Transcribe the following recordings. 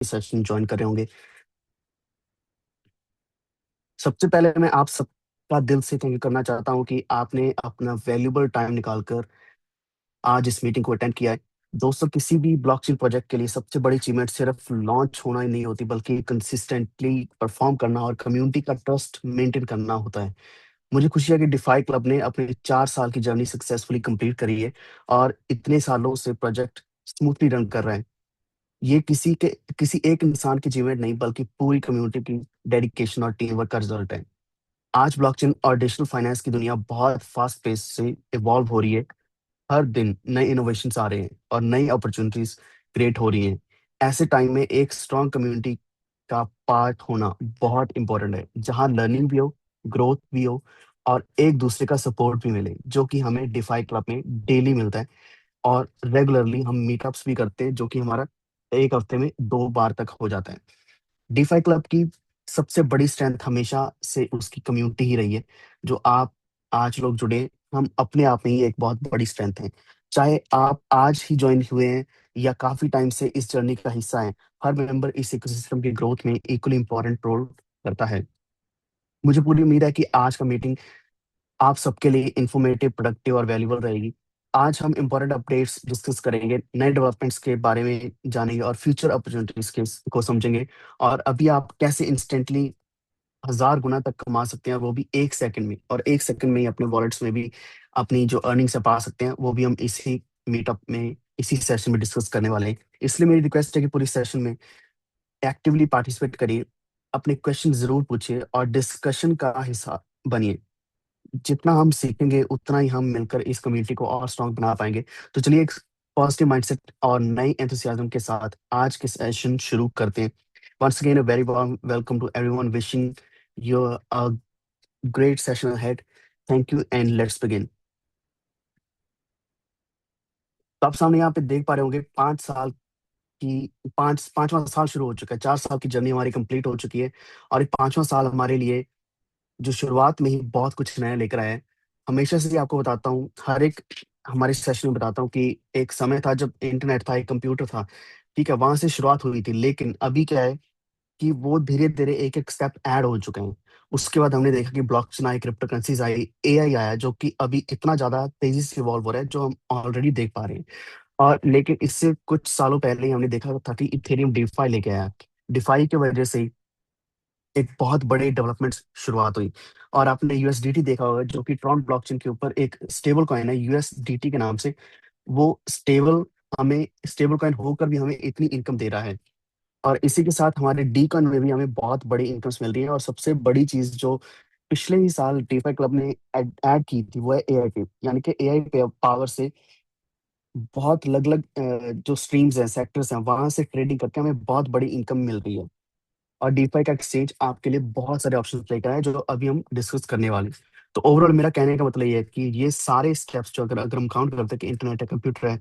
Session join कर रहे होंगे। सबसे पहले मैं आप सबका दिल से थैंक यू करना चाहता हूँ कि आपने अपना वैल्यूएबल टाइम निकालकर आज इस मीटिंग को अटेंड किया है। दोस्तों, किसी भी ब्लॉकचेन प्रोजेक्ट के लिए सबसे बड़ी अचीवमेंट सिर्फ लॉन्च होना ही नहीं होती, बल्कि कंसिस्टेंटली परफॉर्म करना और कम्युनिटी का ट्रस्ट मेंटेन करना होता है। मुझे खुशी है कि डिफाई क्लब ने अपने 4 साल की जर्नी सक्सेसफुली कंप्लीट करी है और इतने सालों से प्रोजेक्ट स्मूथली रन कर रहे हैं। ये किसी एक इंसान की अचीवमेंट नहीं, बल्कि पूरी कम्युनिटी की डेडिकेशन और टीम वर्क का रिजल्ट है। आज ब्लॉकचेन और डिजिटल फाइनेंस की दुनिया बहुत फास्ट पेस से इवॉल्व हो रही है। हर दिन नए इनोवेशंस आ रहे हैं और नई अपॉर्चुनिटीज क्रिएट हो रही हैं। ऐसे टाइम में एक स्ट्रांग कम्युनिटी का पार्ट होना बहुत इंपॉर्टेंट है, जहां लर्निंग भी हो, ग्रोथ भी हो और एक दूसरे का सपोर्ट भी मिले, जो कि हमें डिफाई क्लब में डेली मिलता है। और रेगुलरली हम मीटअप्स भी करते हैं, जो कि हमारा एक हफ्ते में 2 बार तक हो जाता है। डीफाई क्लब की सबसे बड़ी स्ट्रेंथ हमेशा से उसकी कम्युनिटी ही रही है। जो आप आज लोग जुड़े, हम अपने आप में ही एक बहुत बड़ी स्ट्रेंथ है। चाहे आप आज ही ज्वाइन हुए हैं या काफी टाइम से इस जर्नी का हिस्सा हैं, हर मेंबर इस इकोसिस्टम की ग्रोथ में इक्वली इंपॉर्टेंट रोल करता है। मुझे पूरी उम्मीद है कि आज का मीटिंग आप सबके लिए इंफॉर्मेटिव, प्रोडक्टिव और वैल्यूबल रहेगी। आज हम इंपॉर्टेंट अपडेट्स डिस्कस करेंगे, नए डेवलपमेंट्स के बारे में जानेंगे और फ्यूचर अपॉर्चुनिटीज के को समझेंगे। और अभी आप कैसे इंस्टेंटली 1000 गुना तक कमा सकते हैं, वो भी 1 सेकंड में, और 1 सेकंड में ही अपने वॉलेट्स में भी अपनी जो अर्निंग्स है पा सकते हैं, वो भी हम इसी मीटअप में, इसी सेशन में डिस्कस करने वाले हैं। इसलिए मेरी रिक्वेस्ट है कि पूरी सेशन में एक्टिवली पार्टिसिपेट करिए, अपने क्वेश्चन जरूर पूछिए और डिस्कशन का हिस्सा बनिए। जितना हम सीखेंगे उतना ही हम मिलकर इस कम्युनिटी को और स्ट्रांग बना पाएंगे। तो चलिए एक पॉजिटिव माइंडसेट और नई एंथुसियाज्म के साथ आज के सेशन शुरू करते हैं। Once again a very warm welcome to everyone, wishing you a great session ahead. Thank you and let's begin. तो आप सामने यहाँ पे देख पा रहे होंगे, 5 साल की पांचवा साल शुरू हो चुका है। 4 साल की जर्नी हमारी कंप्लीट हो चुकी है और ये 5वां साल हमारे लिए जो शुरुआत में ही बहुत कुछ नया लेकर आया है। हमेशा से ही आपको बताता हूँ, हर एक हमारे सेशन में बताता हूँ कि एक समय था जब इंटरनेट था, एक कंप्यूटर था, ठीक है, वहां से शुरुआत हुई थी। लेकिन अभी क्या है कि वो धीरे धीरे एक एक स्टेप ऐड हो चुके हैं। उसके बाद हमने देखा कि ब्लॉकचेन आई, क्रिप्टो करेंसीज आई, एआई आया, जो कि अभी इतना ज्यादा तेजी से इवॉल्व हो रहा है, जो हम ऑलरेडी देख पा रहे हैं। और लेकिन इससे कुछ सालों पहले ही हमने देखा था कि इथेरियम डिफाई लेके आया। डिफाई की वजह से एक बहुत बड़े डेवलपमेंट शुरुआत हुई। और आपने यूएसडीटी देखा होगा, जो कि ट्रॉन ब्लॉकचेन के ऊपर एक स्टेबल कॉइन है यूएसडीटी के नाम से। वो स्टेबल कॉइन होकर भी हमें इतनी इनकम दे रहा है। और इसी के साथ हमारे डी कॉइन में भी हमें बहुत बड़ी इनकम्स मिल रही है। और सबसे बड़ी चीज जो पिछले ही साल डीफाई क्लब ने ऐड की थी, वो है एआई पे, यानी कि एआई पे पावर से बहुत अलग अलग जो स्ट्रीम्स हैं, सेक्टर्स हैं, वहां से ट्रेडिंग करके हमें बहुत बड़ी इनकम मिल रही है। और डीफाई का एक्सचेंज आपके लिए बहुत सारे ऑप्शन लेकर आए, जो अभी हम डिस्कस करने वाले हैं। तो ओवरऑल मेरा कहने का मतलब ये है कि ये सारे स्टेप्स जो अगर अगर हम काउंट करते हैं कि इंटरनेट है, कंप्यूटर है,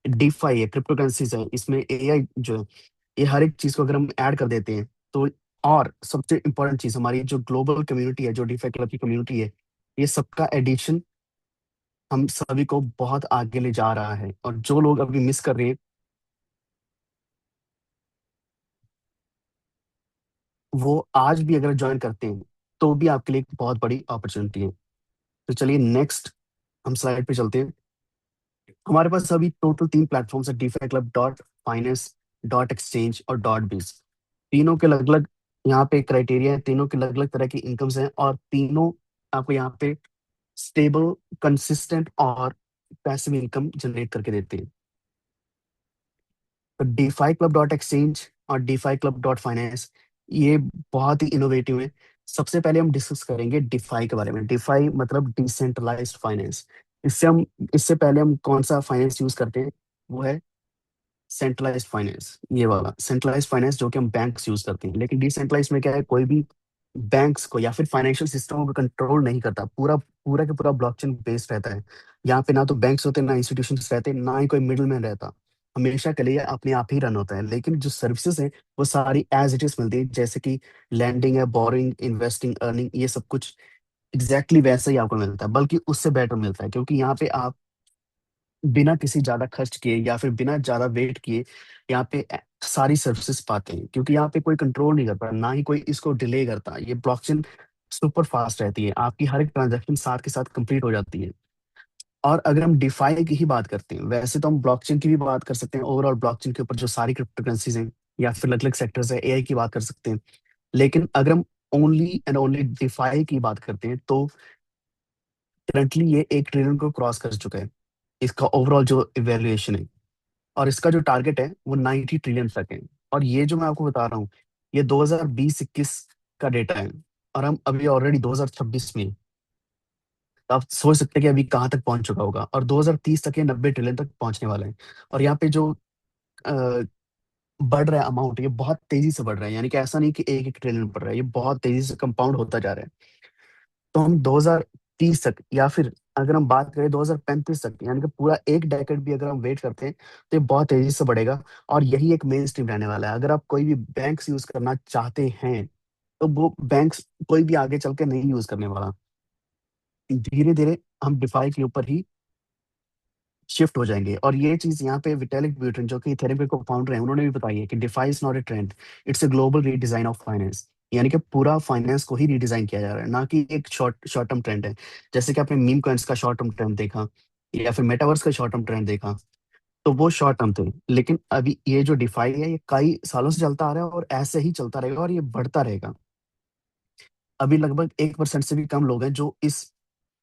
डीफाई है, क्रिप्टो करेंसीज है, इसमें एआई जो है, ये हर एक चीज को अगर हम ऐड कर देते हैं तो, और सबसे इंपॉर्टेंट चीज हमारी जो ग्लोबल कम्युनिटी है, जो डीफाई क्लब की कम्युनिटी है, ये सबका एडिशन हम सभी को बहुत आगे ले जा रहा है। और जो लोग अभी मिस कर रहे हैं, वो आज भी अगर ज्वाइन करते हैं तो भी आपके लिए एक बहुत बड़ी अपॉर्चुनिटी है। तो चलिए नेक्स्ट हम स्लाइड पे चलते हैं। हमारे पास अभी टोटल 3 प्लेटफॉर्म्स है, DeFi club dot finance, dot exchange और डॉट बिज। तीनों के अलग अलग यहाँ पे क्राइटेरिया है, तीनों के अलग अलग तरह की इनकम्स हैं, और तीनों आपको यहाँ पे स्टेबल, कंसिस्टेंट और पैसिव इनकम जनरेट करके देते हैं। तो डीफाई क्लब डॉट एक्सचेंज और डीफाई क्लब डॉट फाइनेंस, ये बहुत ही इनोवेटिव है। सबसे पहले हम डिस्कस करेंगे डिफाई के बारे में। डिफाई मतलब डिसेंट्रलाइज्ड फाइनेंस। इससे हम इससे पहले हम कौन सा फाइनेंस यूज करते हैं, वो है सेंट्रलाइज्ड फाइनेंस। ये वाला सेंट्रलाइज्ड फाइनेंस जो कि हम बैंक्स यूज करते हैं। लेकिन डिसेंट्रलाइज में क्या है, कोई भी बैंक्स को या फिर फाइनेंशियल सिस्टम को कंट्रोल नहीं करता, पूरा पूरा का पूरा ब्लॉकचेन बेस्ड रहता है। यहाँ पे ना तो बैंक्स होते, ना इंस्टीट्यूशंस रहते, ना ही कोई मिडिल मैन रहता। हमेशा के लिए अपने आप ही रन होता है। लेकिन जो सर्विसेज है वो सारी एज इट इज मिलती है, जैसे कि लैंडिंग है, बोरिंग, इन्वेस्टिंग, अर्निंग, ये सब कुछ एग्जैक्टली वैसा ही आपको मिलता है, बल्कि उससे बेटर मिलता है। क्योंकि यहाँ पे आप बिना किसी ज़्यादा खर्च किए या फिर बिना ज़्यादा वेट किए यहाँ पे सारी सर्विसेज़ पाते हैं, क्योंकि यहाँ पे कोई कंट्रोल नहीं कर पाता, ना ही कोई इसको डिले करता। ये ब्लॉकचेन सुपर फास्ट रहती है, आपकी हर एक ट्रांज़ैक्शन साथ के साथ कंप्लीट हो जाती है। और अगर हम डिफाई की ही बात करते हैं, वैसे तो हम ब्लॉकचेन की भी बात कर सकते हैं, ओवरऑल ब्लॉकचेन के ऊपर जो सारी क्रिप्टो करेंसीज़ हैं या फिर अलग-अलग सेक्टर्स हैं, एआई की बात कर सकते हैं। लेकिन अगर हम ओनली एंड ओनली डिफाई की बात करते हैं, तो करंटली ये 1 ट्रिलियन को क्रॉस कर चुका है, इसका ओवरऑल जो इवैल्यूएशन है। और इसका जो टारगेट है वो 90 ट्रिलियन तक है। और ये जो मैं आपको बता रहा हूँ, ये 2020-21 का डेटा है, और हम अभी ऑलरेडी 2026 में हैं। तो आप सोच सकते हैं कि अभी कहाँ तक पहुंच चुका होगा, और 2030 तक ये 90 ट्रिलियन तक पहुंचने वाला है। और यहाँ पे जो अ, बढ़ रहा है अमाउंट, ये बहुत तेजी से बढ़ रहा है, यानी कि ऐसा नहीं कि एक एक ट्रिलियन बढ़ रहा है, ये बहुत तेजी से कंपाउंड होता जा रहा है। तो हम 2030 तक, या फिर अगर हम बात करें 2035 तक, यानी कि पूरा एक डेकेड भी अगर हम वेट करते हैं, तो ये बहुत तेजी से बढ़ेगा। और यही एक मेन स्ट्रीम रहने वाला है। अगर आप कोई भी बैंक्स यूज करना चाहते हैं, तो वो बैंक्स कोई भी आगे चल के नहीं यूज करने वाला। धीरे धीरे हम डिफाई के ऊपर ही शिफ्ट हो जाएंगे। और ये चीज यहाँ पे विटेलिक ब्यूटेन, जो कि इथेरियम के को-फाउंडर हैं, उन्होंने भी बताई है कि DeFi is not a trend, it's a global redesign of finance. यानी कि पूरा फाइनेंस को ही रीडिजाइन किया जा रहा है, ना कि एक शॉर्ट शॉर्ट टर्म ट्रेंड है। जैसे कि आपने मीम कॉइन्स का शॉर्ट टर्म ट्रेंड देखा, या फिर मेटावर्स का शॉर्ट टर्म ट्रेंड देखा, तो वो शॉर्ट टर्म थे। लेकिन अभी ये जो डिफाई है, ये कई सालों से चलता आ रहा है, और ऐसे ही चलता रहेगा, और ये बढ़ता रहेगा। अभी लगभग 1% से भी कम लोग हैं जो इस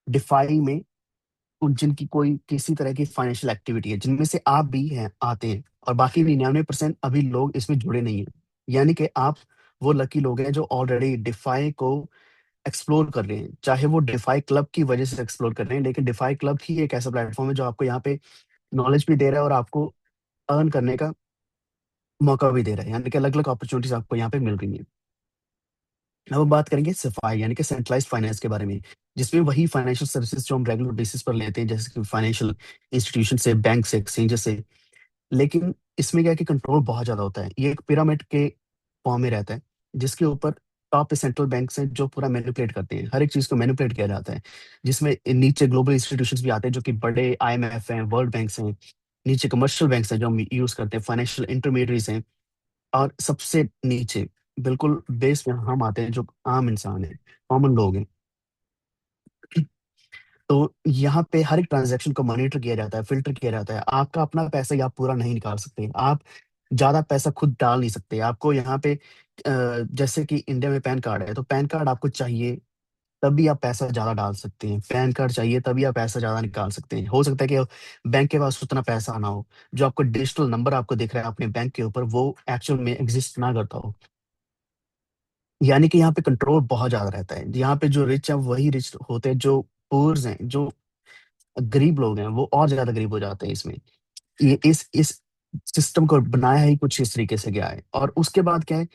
डिफाई में, जिनकी कोई किसी तरह की फाइनेंशियल एक्टिविटी है, जिनमें से आप भी हैं, आते हैं। और बाकी 99% अभी लोग इसमें जुड़े नहीं हैं। यानी कि आप वो लकी लोग हैं जो ऑलरेडी डिफाई को एक्सप्लोर कर रहे हैं, चाहे वो डिफाई क्लब की वजह से एक्सप्लोर कर रहे हैं। लेकिन डिफाई क्लब ही एक ऐसा प्लेटफॉर्म है जो आपको यहाँ पे नॉलेज भी दे रहा है, और आपको अर्न करने का मौका भी दे रहा है, यानी कि अलग अलग अपॉर्चुनिटीज आपको यहाँ पे मिल रही हैं। अब हम बात करेंगे सफाई, यानी कि सेंट्रलाइज्ड फाइनेंस के बारे में, जिसमें वही फाइनेंशियल सर्विसेज जो हम रेगुलर बेसिस पर लेते हैं, जैसे कि फाइनेंशियल इंस्टीट्यूशन से, बैंक से, एक्सचेंजेस से। लेकिन इसमें क्या है कि कंट्रोल बहुत ज़्यादा होता है। ये एक पिरामिड के फॉर्म में रहता है, जिसके ऊपर टॉप पे सेंट्रल बैंक्स हैं जो पूरा मैनिपुलेट करते हैं, हर एक चीज़ को मैनिपुलेट किया जाता है। जिसमें नीचे ग्लोबल इंस्टीट्यूशंस भी आते हैं, जो कि बड़े आईएमएफ हैं, वर्ल्ड बैंक्स हैं। नीचे कमर्शियल बैंक्स हैं जो हम यूज़ करते हैं, फाइनेंशियल इंटरमीडियरीज हैं। और सबसे नीचे बिल्कुल बेस में हम आते हैं, जो आम इंसान है, कॉमन लोग हैं। तो यहाँ पे हर एक ट्रांजैक्शन को मॉनिटर किया जाता है, फ़िल्टर किया जाता है। आपका अपना पैसा ही आप पूरा नहीं निकाल सकते। आप ज़्यादा पैसा खुद डाल नहीं सकते। आपको यहाँ पे जैसे कि इंडिया में पैन कार्ड है, तो पैन कार्ड आपको चाहिए, तभी आप पैसा ज़्यादा डाल सकते हैं। पैन कार्ड चाहिए, तभी आप पैसा ज़्यादा निकाल सकते हैं। हो सकता है कि बैंक के पास उतना पैसा ना हो। जो आपको डिजिटल नंबर आपको दिख रहा है अपने बैंक के ऊपर, वो एक्चुअल में एक्ज़िस्ट ना करता हो। यानी कि यहाँ पे कंट्रोल बहुत ज़्यादा रहता है। यहाँ पे जो रिच हैं वही रिच होते हैं, जो पुअर्स हैं, जो गरीब लोग हैं, वो और ज़्यादा गरीब हो जाते हैं इसमें। ये इस सिस्टम को बनाया ही कुछ इस तरीके से गया है। और उसके बाद क्या है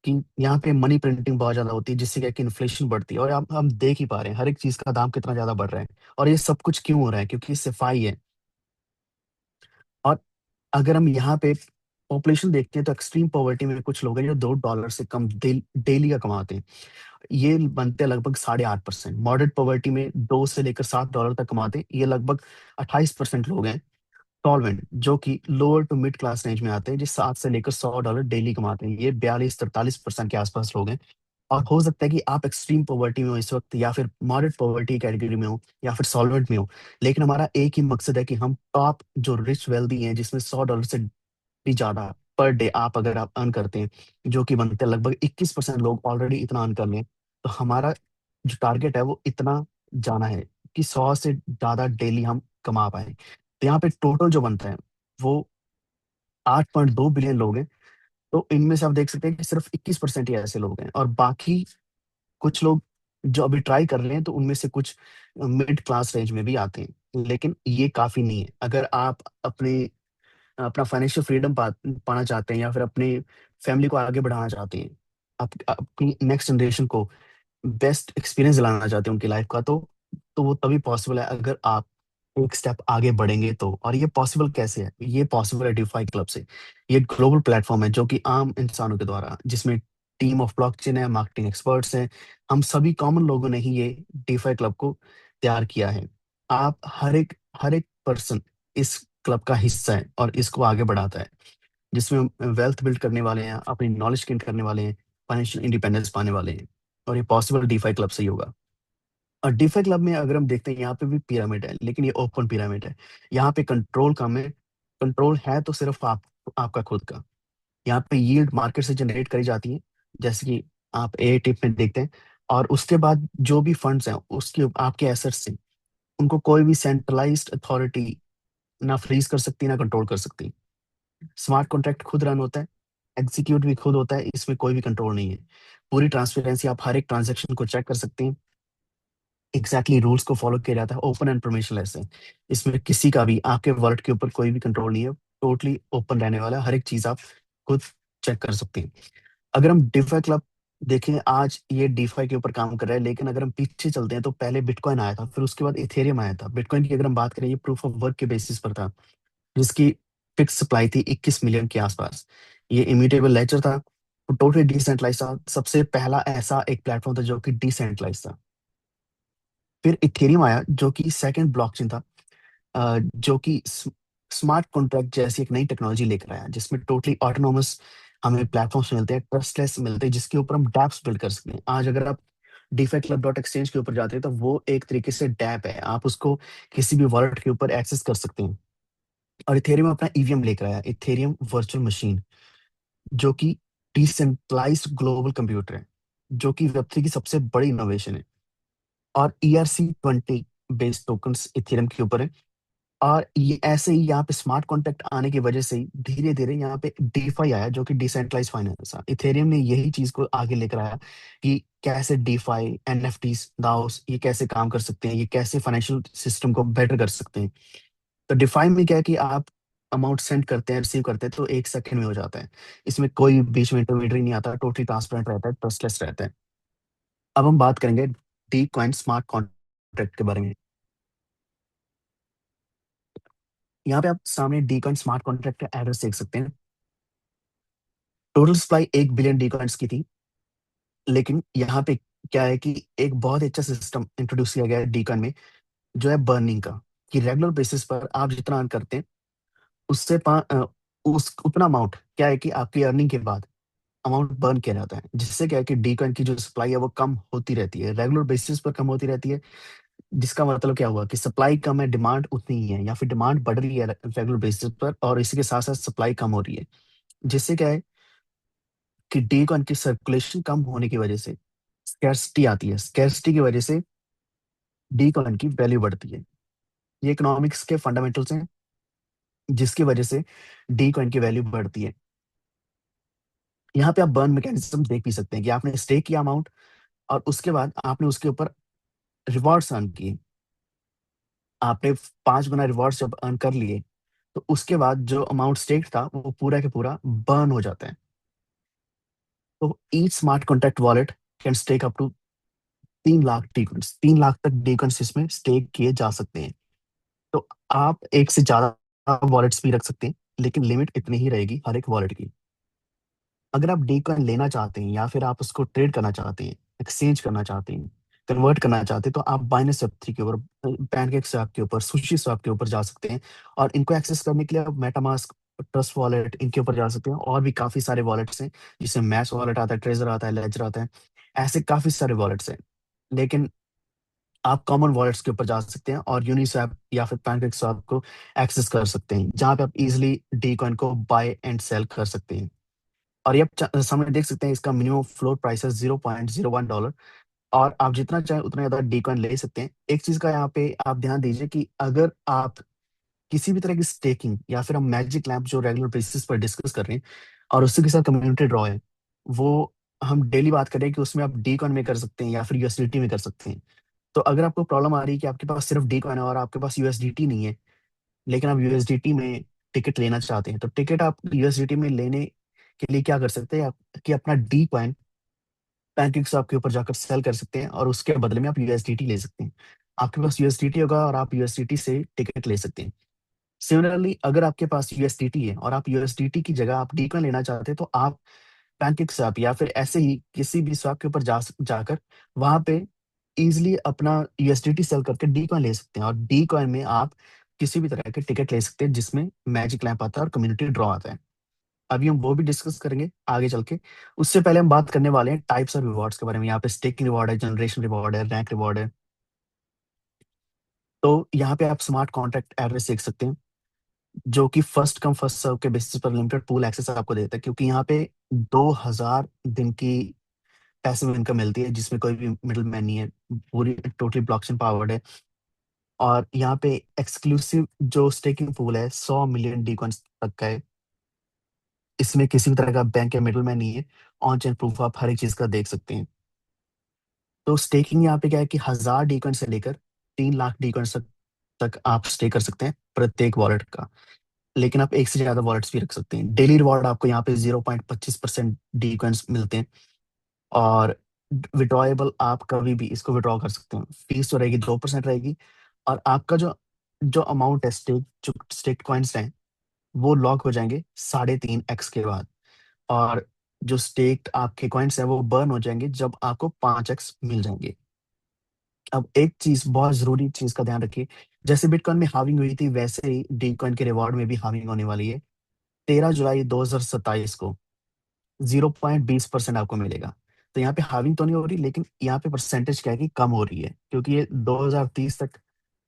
कि यहाँ पे मनी प्रिंटिंग बहुत ज़्यादा होती है, जिससे क्या है कि इन्फ्लेशन बढ़ती है। और आप हम देख ही पा रहे हैं हर एक चीज़ का दाम कितना ज़्यादा बढ़ रहा है। और ये सब कुछ क्यों हो रहा है? क्योंकि सफाई है। और अगर हम यहाँ पे पॉपुलेशन देखते हैं, तो एक्सट्रीम पॉवर्टी में कुछ लोग हैं जो $2 से कम डेली का कमाते हैं। ये बनते हैं लगभग 8.5%। मॉडरेट पॉवर्टी में 2 से लेकर $7 तक कमाते हैं। ये लगभग 28% लोग हैं। सॉल्वेंट, जो कि lower to mid class range में आते हैं, जो 7 से लेकर $100 डेली कमाते हैं। ये 42-43% के आसपास लोग हैं। और हो सकता है कि आप एक्सट्रीम पॉवर्टी में हो इस वक्त, या फिर मॉडरेट पॉवर्टी कैटेगरी में हो, या फिर सॉल्वेंट में हो। लेकिन हमारा एक ही मकसद है कि हम टॉप जो रिच वेल्दी हैं, जिसमें $100 से भी ज्यादा पर डे आप अगर आप अर्न करते हैं, जो कि बनते हैं लगभग 21% लोग ऑलरेडी इतना अर्न कर लें। तो हमारा जो टारगेट है वो इतना जाना है कि 100 से ज्यादा डेली हम कमा पाए। तो यहाँ पे टोटल जो बनता है वो 8.2 बिलियन लोग हैं। तो इनमें से आप देख सकते हैं कि सिर्फ 21% ही ऐसे लोग हैं, और बाकी कुछ लोग जो अभी ट्राई कर रहे हैं, तो उनमें से कुछ मिड क्लास रेंज में भी आते हैं। लेकिन ये काफी नहीं है। अगर आप अपना फाइनेंशियल फ्रीडम पाना चाहते हैं, या फिर अपनी फैमिली को आगे बढ़ाना चाहते हैं, अपनी नेक्स्ट जनरेशन को बेस्ट एक्सपीरियंस दिलाना चाहते हैं उनकी लाइफ का, तो वो तभी पॉसिबल है अगर आप एक स्टेप आगे बढ़ेंगे तो। और ये पॉसिबल कैसे है? ये पॉसिबल है डिफाई क्लब से। ये ग्लोबल प्लेटफॉर्म है जो कि आम इंसानों के द्वारा, जिसमें टीम ऑफ ब्लॉकचेन है, मार्केटिंग एक्सपर्ट्स हैं, हम सभी कॉमन लोगों ने ही ये डिफाई क्लब को तैयार किया है। आप हर एक पर्सन इस क्लब का हिस्सा है और इसको आगे बढ़ाता है, जिसमें वेल्थ बिल्ड करने वाले हैं, अपनी नॉलेज गेन करने वाले हैं, फाइनेंशियल इंडिपेंडेंस पाने वाले हैं। और ये पॉसिबल डीफाई क्लब से ही होगा। और डीफाई क्लब में अगर हम देखते हैं, यहाँ पे भी पिरामिड है, लेकिन ये ओपन पिरामिड है। यहाँ पे कंट्रोल कम है। कंट्रोल है तो सिर्फ आपका खुद का। यहाँ पे यील्ड मार्केट से जनरेट करी जाती है, जैसे कि आप ए टिप में देखते हैं। और उसके बाद जो भी फंड्स हैं उसके आपके एसेट्स से, उनको कोई भी सेंट्रलाइज्ड अथॉरिटी ना फ्रीज कर सकती ना कंट्रोल कर सकती। स्मार्ट कॉन्ट्रैक्ट खुद रन होता है, एग्जीक्यूट भी खुद होता है, इसमें कोई भी कंट्रोल नहीं है। पूरी ट्रांसपेरेंसी, आप हर एक ट्रांजेक्शन को चेक कर सकते हैं। एग्जैक्टली रूल्स को फॉलो किया जाता है, ओपन एंड परमिशनलेस है। इसमें किसी का भी आपके वर्ड के ऊपर कोई भी कंट्रोल नहीं है। टोटली ओपन रहने वाला है, हर एक चीज आप खुद चेक कर सकते हैं। अगर हम डिफाई क्लब देखें, आज ये डिफाई के ऊपर काम कर रहा है, लेकिन अगर हम पीछे चलते हैं तो पहले बिटकॉइन आया था, फिर उसके बाद इथेरियम आया था। बिटकॉइन की अगर हम बात करें, ये प्रूफ ऑफ वर्क के बेसिस पर था, जिसकी फिक्स सप्लाई थी 21 मिलियन के आसपास। ये इम्यूटेबल लेजर था, टोटली डिसेंट्रलाइज था, सबसे पहला ऐसा एक प्लेटफॉर्म था जो कि डिसेंट्रलाइज था। फिर इथेरियम आया जो कि सेकंड ब्लॉकचेन था, जो कि स्मार्ट कॉन्ट्रैक्ट जैसी एक नई टेक्नोलॉजी लेकर आया, जिसमें टोटली ऑटोनोमस हमें प्लेटफॉर्म्स मिलते हैं, ट्रस्टलेस मिलते हैं, जिसके ऊपर हम डैप्स बिल्ड कर सकते हैं। आज अगर आप DeFiClub.exchange के ऊपर जाते हैं तो वो एक तरीके से डैप है, आप उसको किसी भी वॉलेट के ऊपर एक्सेस कर सकते हैं। और इथेरियम अपना ईवीएम लेकर आया, इथेरियम वर्चुअल मशीन, जो कि डिसेंट्रलाइज्ड ग्लोबल कंप्यूटर है, जो कि वेब3 की सबसे बड़ी इनोवेशन है। और ERC-20 बेस्ड टोकन्स इथेरियम के ऊपर है। और ये ऐसे ही यहाँ पे स्मार्ट कॉन्ट्रैक्ट आने की वजह से ही धीरे धीरे यहाँ पे डीफाई आया, जो कि डिसेंट्रलाइज फाइनेंस था। इथेरियम ने यही चीज को आगे लेकर आया कि कैसे डीफाई, एनएफटीज, दाओस ये कैसे काम कर सकते हैं, ये कैसे फाइनेंशियल सिस्टम को बेटर कर सकते हैं। तो डिफाई में क्या है कि आप अमाउंट सेंड करते हैं, रिसीव करते हैं तो 1 सेकंड में हो जाता है। इसमें कोई बीच में इंटरमीडिएट नहीं आता, टोटली ट्रांसपेरेंट रहता है, ट्रस्टलेस रहता है। अब हम बात करेंगे डी कॉइन स्मार्ट कॉन्ट्रैक्ट के बारे में। यहाँ पे आप सामने डी कॉइन स्मार्ट कॉन्ट्रैक्ट का एड्रेस देख सकते हैं। Total supply 1 billion D coins की थी। लेकिन यहाँ पे क्या है कि एक बहुत ही अच्छा सिस्टम इंट्रोड्यूस किया गया है डी कॉइन में, जो है बर्निंग का। कि रेगुलर बेसिस पर आप जितना अर्न करते हैं, उससे उस उतना अमाउंट क्या है कि आपकी अर्निंग के बाद अमाउंट बर्न किया जाता है, जिससे क्या है कि डी कॉइन की जो सप्लाई है वो कम होती रहती है, रेगुलर बेसिस पर कम होती रहती है। जिसका मतलब क्या हुआ कि सप्लाई कम है, डिमांड उतनी ही है, या फिर डिमांड बढ़ रही है रेगुलर बेसिस पर, और इसी के साथ साथ सप्लाई कम हो रही है। जिससे क्या है कि डी कॉइन की सर्कुलेशन कम होने की वजह से स्कैर्सिटी आती है, स्कैर्सिटी की वजह से डी कॉइन की वैल्यू बढ़ती है। ये इकोनॉमिक्स के फंडामेंटल्स हैं, जिसकी वजह से डी कॉइन की वैल्यू बढ़ती है। यहाँ पे आप बर्न मैकेनिज्म देख भी सकते हैं कि आपने स्टेक किया अमाउंट, और उसके बाद आपने उसके ऊपर रिवॉर्ड्स अर्न किए। आपने 5 गुना रिवॉर्ड्स जब अर्न कर लिए, तो उसके बाद जो अमाउंट स्टेक था वो पूरा के पूरा बर्न हो जाता है। तो each smart contract wallet can stake up to 3 lakh tokens, 3 lakh तक टीकन्स इसमें स्टेक किए जा सकते हैं। तो आप एक से ज्यादा वॉलेट्स भी रख सकते हैं, लेकिन लिमिट इतनी ही रहेगी हर एक वॉलेट की। अगर आप डीकॉइन लेना चाहते हैं, या फिर आप उसको ट्रेड करना चाहते हैं, एक्सचेंज करना चाहते हैं, कन्वर्ट करना चाहते हैं, तो आप बाइनेंस वेब3 के ऊपर, पैनकेक स्वैप के ऊपर, सुशी स्वैप के ऊपर जा सकते हैं। और इनको एक्सेस करने के लिए आप मेटामास्क, ट्रस्ट वॉलेट, इनके ऊपर जा सकते हैं। और भी काफी सारे वॉलेट्स हैं, जिसमें मैस वॉलेट आता है, ट्रेजर आता है, लेजर आता है। ऐसे काफी सारे वॉलेट्स हैं। लेकिन आप कॉमन वॉलेट्स के ऊपर जा सकते हैं और यूनिस्वैप या फिर पैनकेक स्वैप को एक्सेस कर सकते हैं, जहां पे आप इजिली डी कॉइन को बाय एंड सेल कर सकते हैं। और ये आप सामने देख सकते हैं, इसका मिनिमम फ्लोट प्राइस है $0.01। और आप जितना चाहें उतना ज्यादा डी कॉइन ले सकते हैं। एक चीज का यहाँ पे आप ध्यान दीजिए कि अगर आप किसी भी तरह की स्टेकिंग, या फिर हम मैजिक लैम्प जो रेगुलर बेसिस पर डिस्कस कर रहे हैं, और उसके साथ कम्युनिटी ड्रॉ है, वो हम डेली बात करें कि उसमें आप डी कॉइन में कर सकते हैं या फिर यूएसडीटी में कर सकते हैं। तो अगर आपको प्रॉब्लम आ रही है कि आपके पास सिर्फ डी कॉइन है और आपके पास यूएसडीटी नहीं है, लेकिन आप यूएसडीटी में टिकट लेना चाहते हैं, तो टिकट आप यूएसडीटी में लेने के लिए क्या कर सकते हैं, आप कि अपना डी कॉइन पैनकेक्स आपके ऊपर जाकर सेल कर सकते हैं, और उसके बदले में आप यूएसडीटी ले सकते हैं। आपके पास यूएसडीटी होगा और आप यूएसडीटी से टिकट ले सकते हैं। सिमिलरली अगर आपके पास यूएसडीटी है और आप यूएसडीटी की जगह आप डी कॉइन लेना चाहते हैं, तो आप पैनकेक स्वैप या फिर ऐसे ही किसी भी स्वैप के ऊपर जाकर वहां पे इजिली अपना यूएसडीटी सेल करके डी कॉइन ले सकते हैं। और डी कॉइन में आप किसी भी तरह के टिकट ले सकते हैं जिसमें मैजिक लैंप आता है और कम्युनिटी ड्रॉ आता है। अभी हम वो भी डिस्कस करेंगे आगे चल के। उससे पहले हम बात करने वाले हैं टाइप्स और रिवॉर्ड्स के बारे में। यहाँ पे स्टेकिंग रिवॉर्ड है, जनरेशन रिवॉर्ड है, रैंक रिवॉर्ड है। तो यहाँ पे आप स्मार्ट कॉन्ट्रैक्ट एड्रेस देख सकते हैं, जो कि फर्स्ट कम फर्स्ट सर्व के बेसिस पर लिमिटेड पूल एक्सेस आपको देता है, क्योंकि यहाँ पे 2000 दिन की पैसिव इनकम मिलती है जिसमें कोई भी मिडिल मैन नहीं है। पूरी टोटली ब्लॉकचेन पावर्ड है। और यहाँ पे एक्सक्लूसिव जो स्टेकिंग पूल है 100 मिलियन डीकॉइंस तक का है। इसमें किसी भी तरह का बैंक या मिडिल मैन नहीं है। ऑन चेन प्रूफ आप हर एक चीज का देख सकते हैं। तो स्टेकिंग यहाँ पे क्या है कि 1000 डीकॉइन से लेकर 3 लाख डीकॉइन तक आप स्टे कर सकते हैं प्रत्येक वॉलेट का। लेकिन आप एक से ज्यादा वॉलेट्स भी रख सकते हैं। डेली रिवॉर्ड आपको यहाँ पे 0.25% डीकॉइंस मिलते हैं। और विड्रॉएबल आप कभी भी इसको विड्रॉ कर सकते हैं। फीस तो रहेगी 2% रहेगी। और आपका जो जो अमाउंट है स्टेक जो स्टेक कॉइन्स हैं वो लॉक हो जाएंगे 3.5x के बाद। और जो स्टेक्ड आपके कॉइन्स हैं वो बर्न हो जाएंगे जब आपको 5x मिल जाएंगे। अब एक चीज बहुत जरूरी चीज का ध्यान रखिए। जैसे बिटकॉइन में हाविंग हुई थी वैसे ही डीकॉइन के रिवॉर्ड में भी हाविंग होने वाली है। 13 जुलाई 2027 को 0.20% आपको मिलेगा। तो यहाँ पे हाविंग तो नहीं हो रही, लेकिन यहाँ पे परसेंटेज क्या है कि कम हो रही है, क्योंकि ये 2030 तक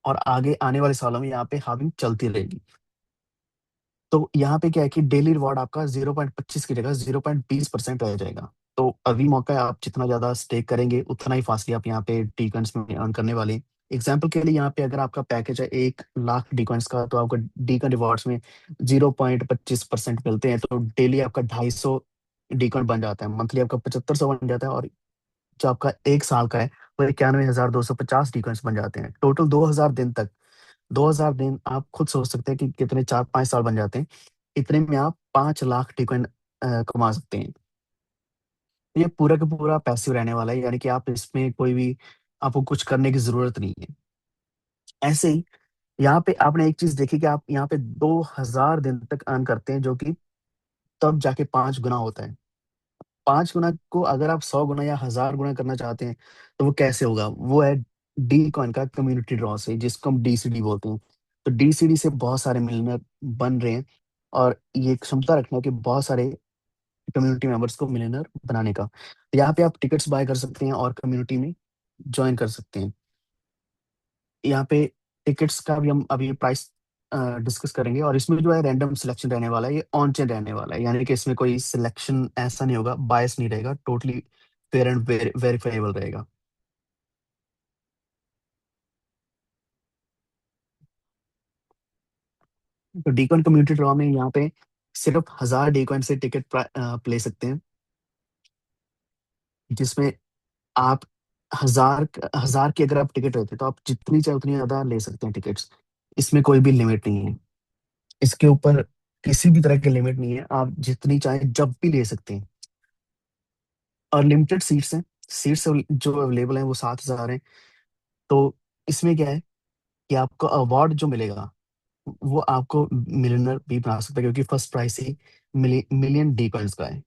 और आगे आने वाले सालों में यहाँ पे हाविंग चलती रहेगी। तो यहाँ पे क्या है कि डेली रिवॉर्ड आपका 0.25 की जगह 0.20% रह जाएगा। तो अभी मौका है, आप जितना ज्यादा स्टेक करेंगे उतना ही फास्टली आप यहाँ पे डीकॉइंस में अर्न करने वाले हैं। एग्जाम्पल के लिए यहाँ पे अगर आपका पैकेज है 1 लाख डीकॉइंस का, तो आपको डीकॉइन रिवॉर्ड्स में 0.25% मिलते हैं। तो डेली आपका 250 डीकॉइन बन जाता है, मंथली आपका 7500 बन जाता है। और जो आपका 1 साल का है वो 91,250 डीकॉइंस बन जाते हैं। टोटल 2000 दिन तक, 2000 दिन आप खुद सोच सकते हैं कि कितने 4-5 साल बन जाते हैं। इतने में आप 5 लाख टिकट कमा सकते हैं। ये पूरा का पूरा पैसिव रहने वाला है, यानी कि आप इसमें कोई भी आपको कुछ करने की जरूरत नहीं है। ऐसे ही यहाँ पे आपने एक चीज देखी कि आप यहाँ पे 2000 दिन तक अर्न करते हैं, जो कि तब जाके 5 गुना होता है। 5 गुना को अगर आप 100 गुना या 1000 गुना करना चाहते हैं तो वो कैसे होगा? वो है डी कॉइन का कम्युनिटी ड्रॉ से, जिसको हम डीसीडी बोलते हैं। तो डीसीडी से बहुत सारे मिलियनर बन रहे हैं। और ये क्षमता रखना है कि बहुत सारे कम्युनिटी मेंबर्स को मिलियनर बनाने का। तो यहाँ पे आप टिकट्स बाय कर सकते हैं और कम्युनिटी में ज्वाइन कर सकते हैं। यहाँ पे टिकट्स का भी हम अभी प्राइस डिस्कस करेंगे। और इसमें जो है रैंडम सिलेक्शन रहने वाला है, ये ऑन चेन रहने वाला है, यानी कि इसमें कोई सिलेक्शन ऐसा नहीं होगा, बायस नहीं रहेगा, टोटली फेयर एंड वेरीफाइबल रहेगा। तो डीकॉइन कम्युनिटी ड्रॉ में यहाँ पे सिर्फ 1000 डीकॉइन से टिकट ले सकते हैं, जिसमें आप 1000 की अगर आप टिकट रहते हैं तो आप जितनी चाहे उतनी ज्यादा ले सकते हैं टिकट्स। इसमें कोई भी लिमिट नहीं है। इसके ऊपर किसी भी तरह की लिमिट नहीं है, आप जितनी चाहे जब भी ले सकते हैं। और लिमिटेड सीट्स हैं। सीट्स जो अवेलेबल हैं वो 7,000 हैं। तो इसमें क्या है कि आपको अवार्ड जो मिलेगा वो आपको मिलियनर भी बना सकता है, क्योंकि फर्स्ट प्राइस ही मिलियन डी कॉइंस का है।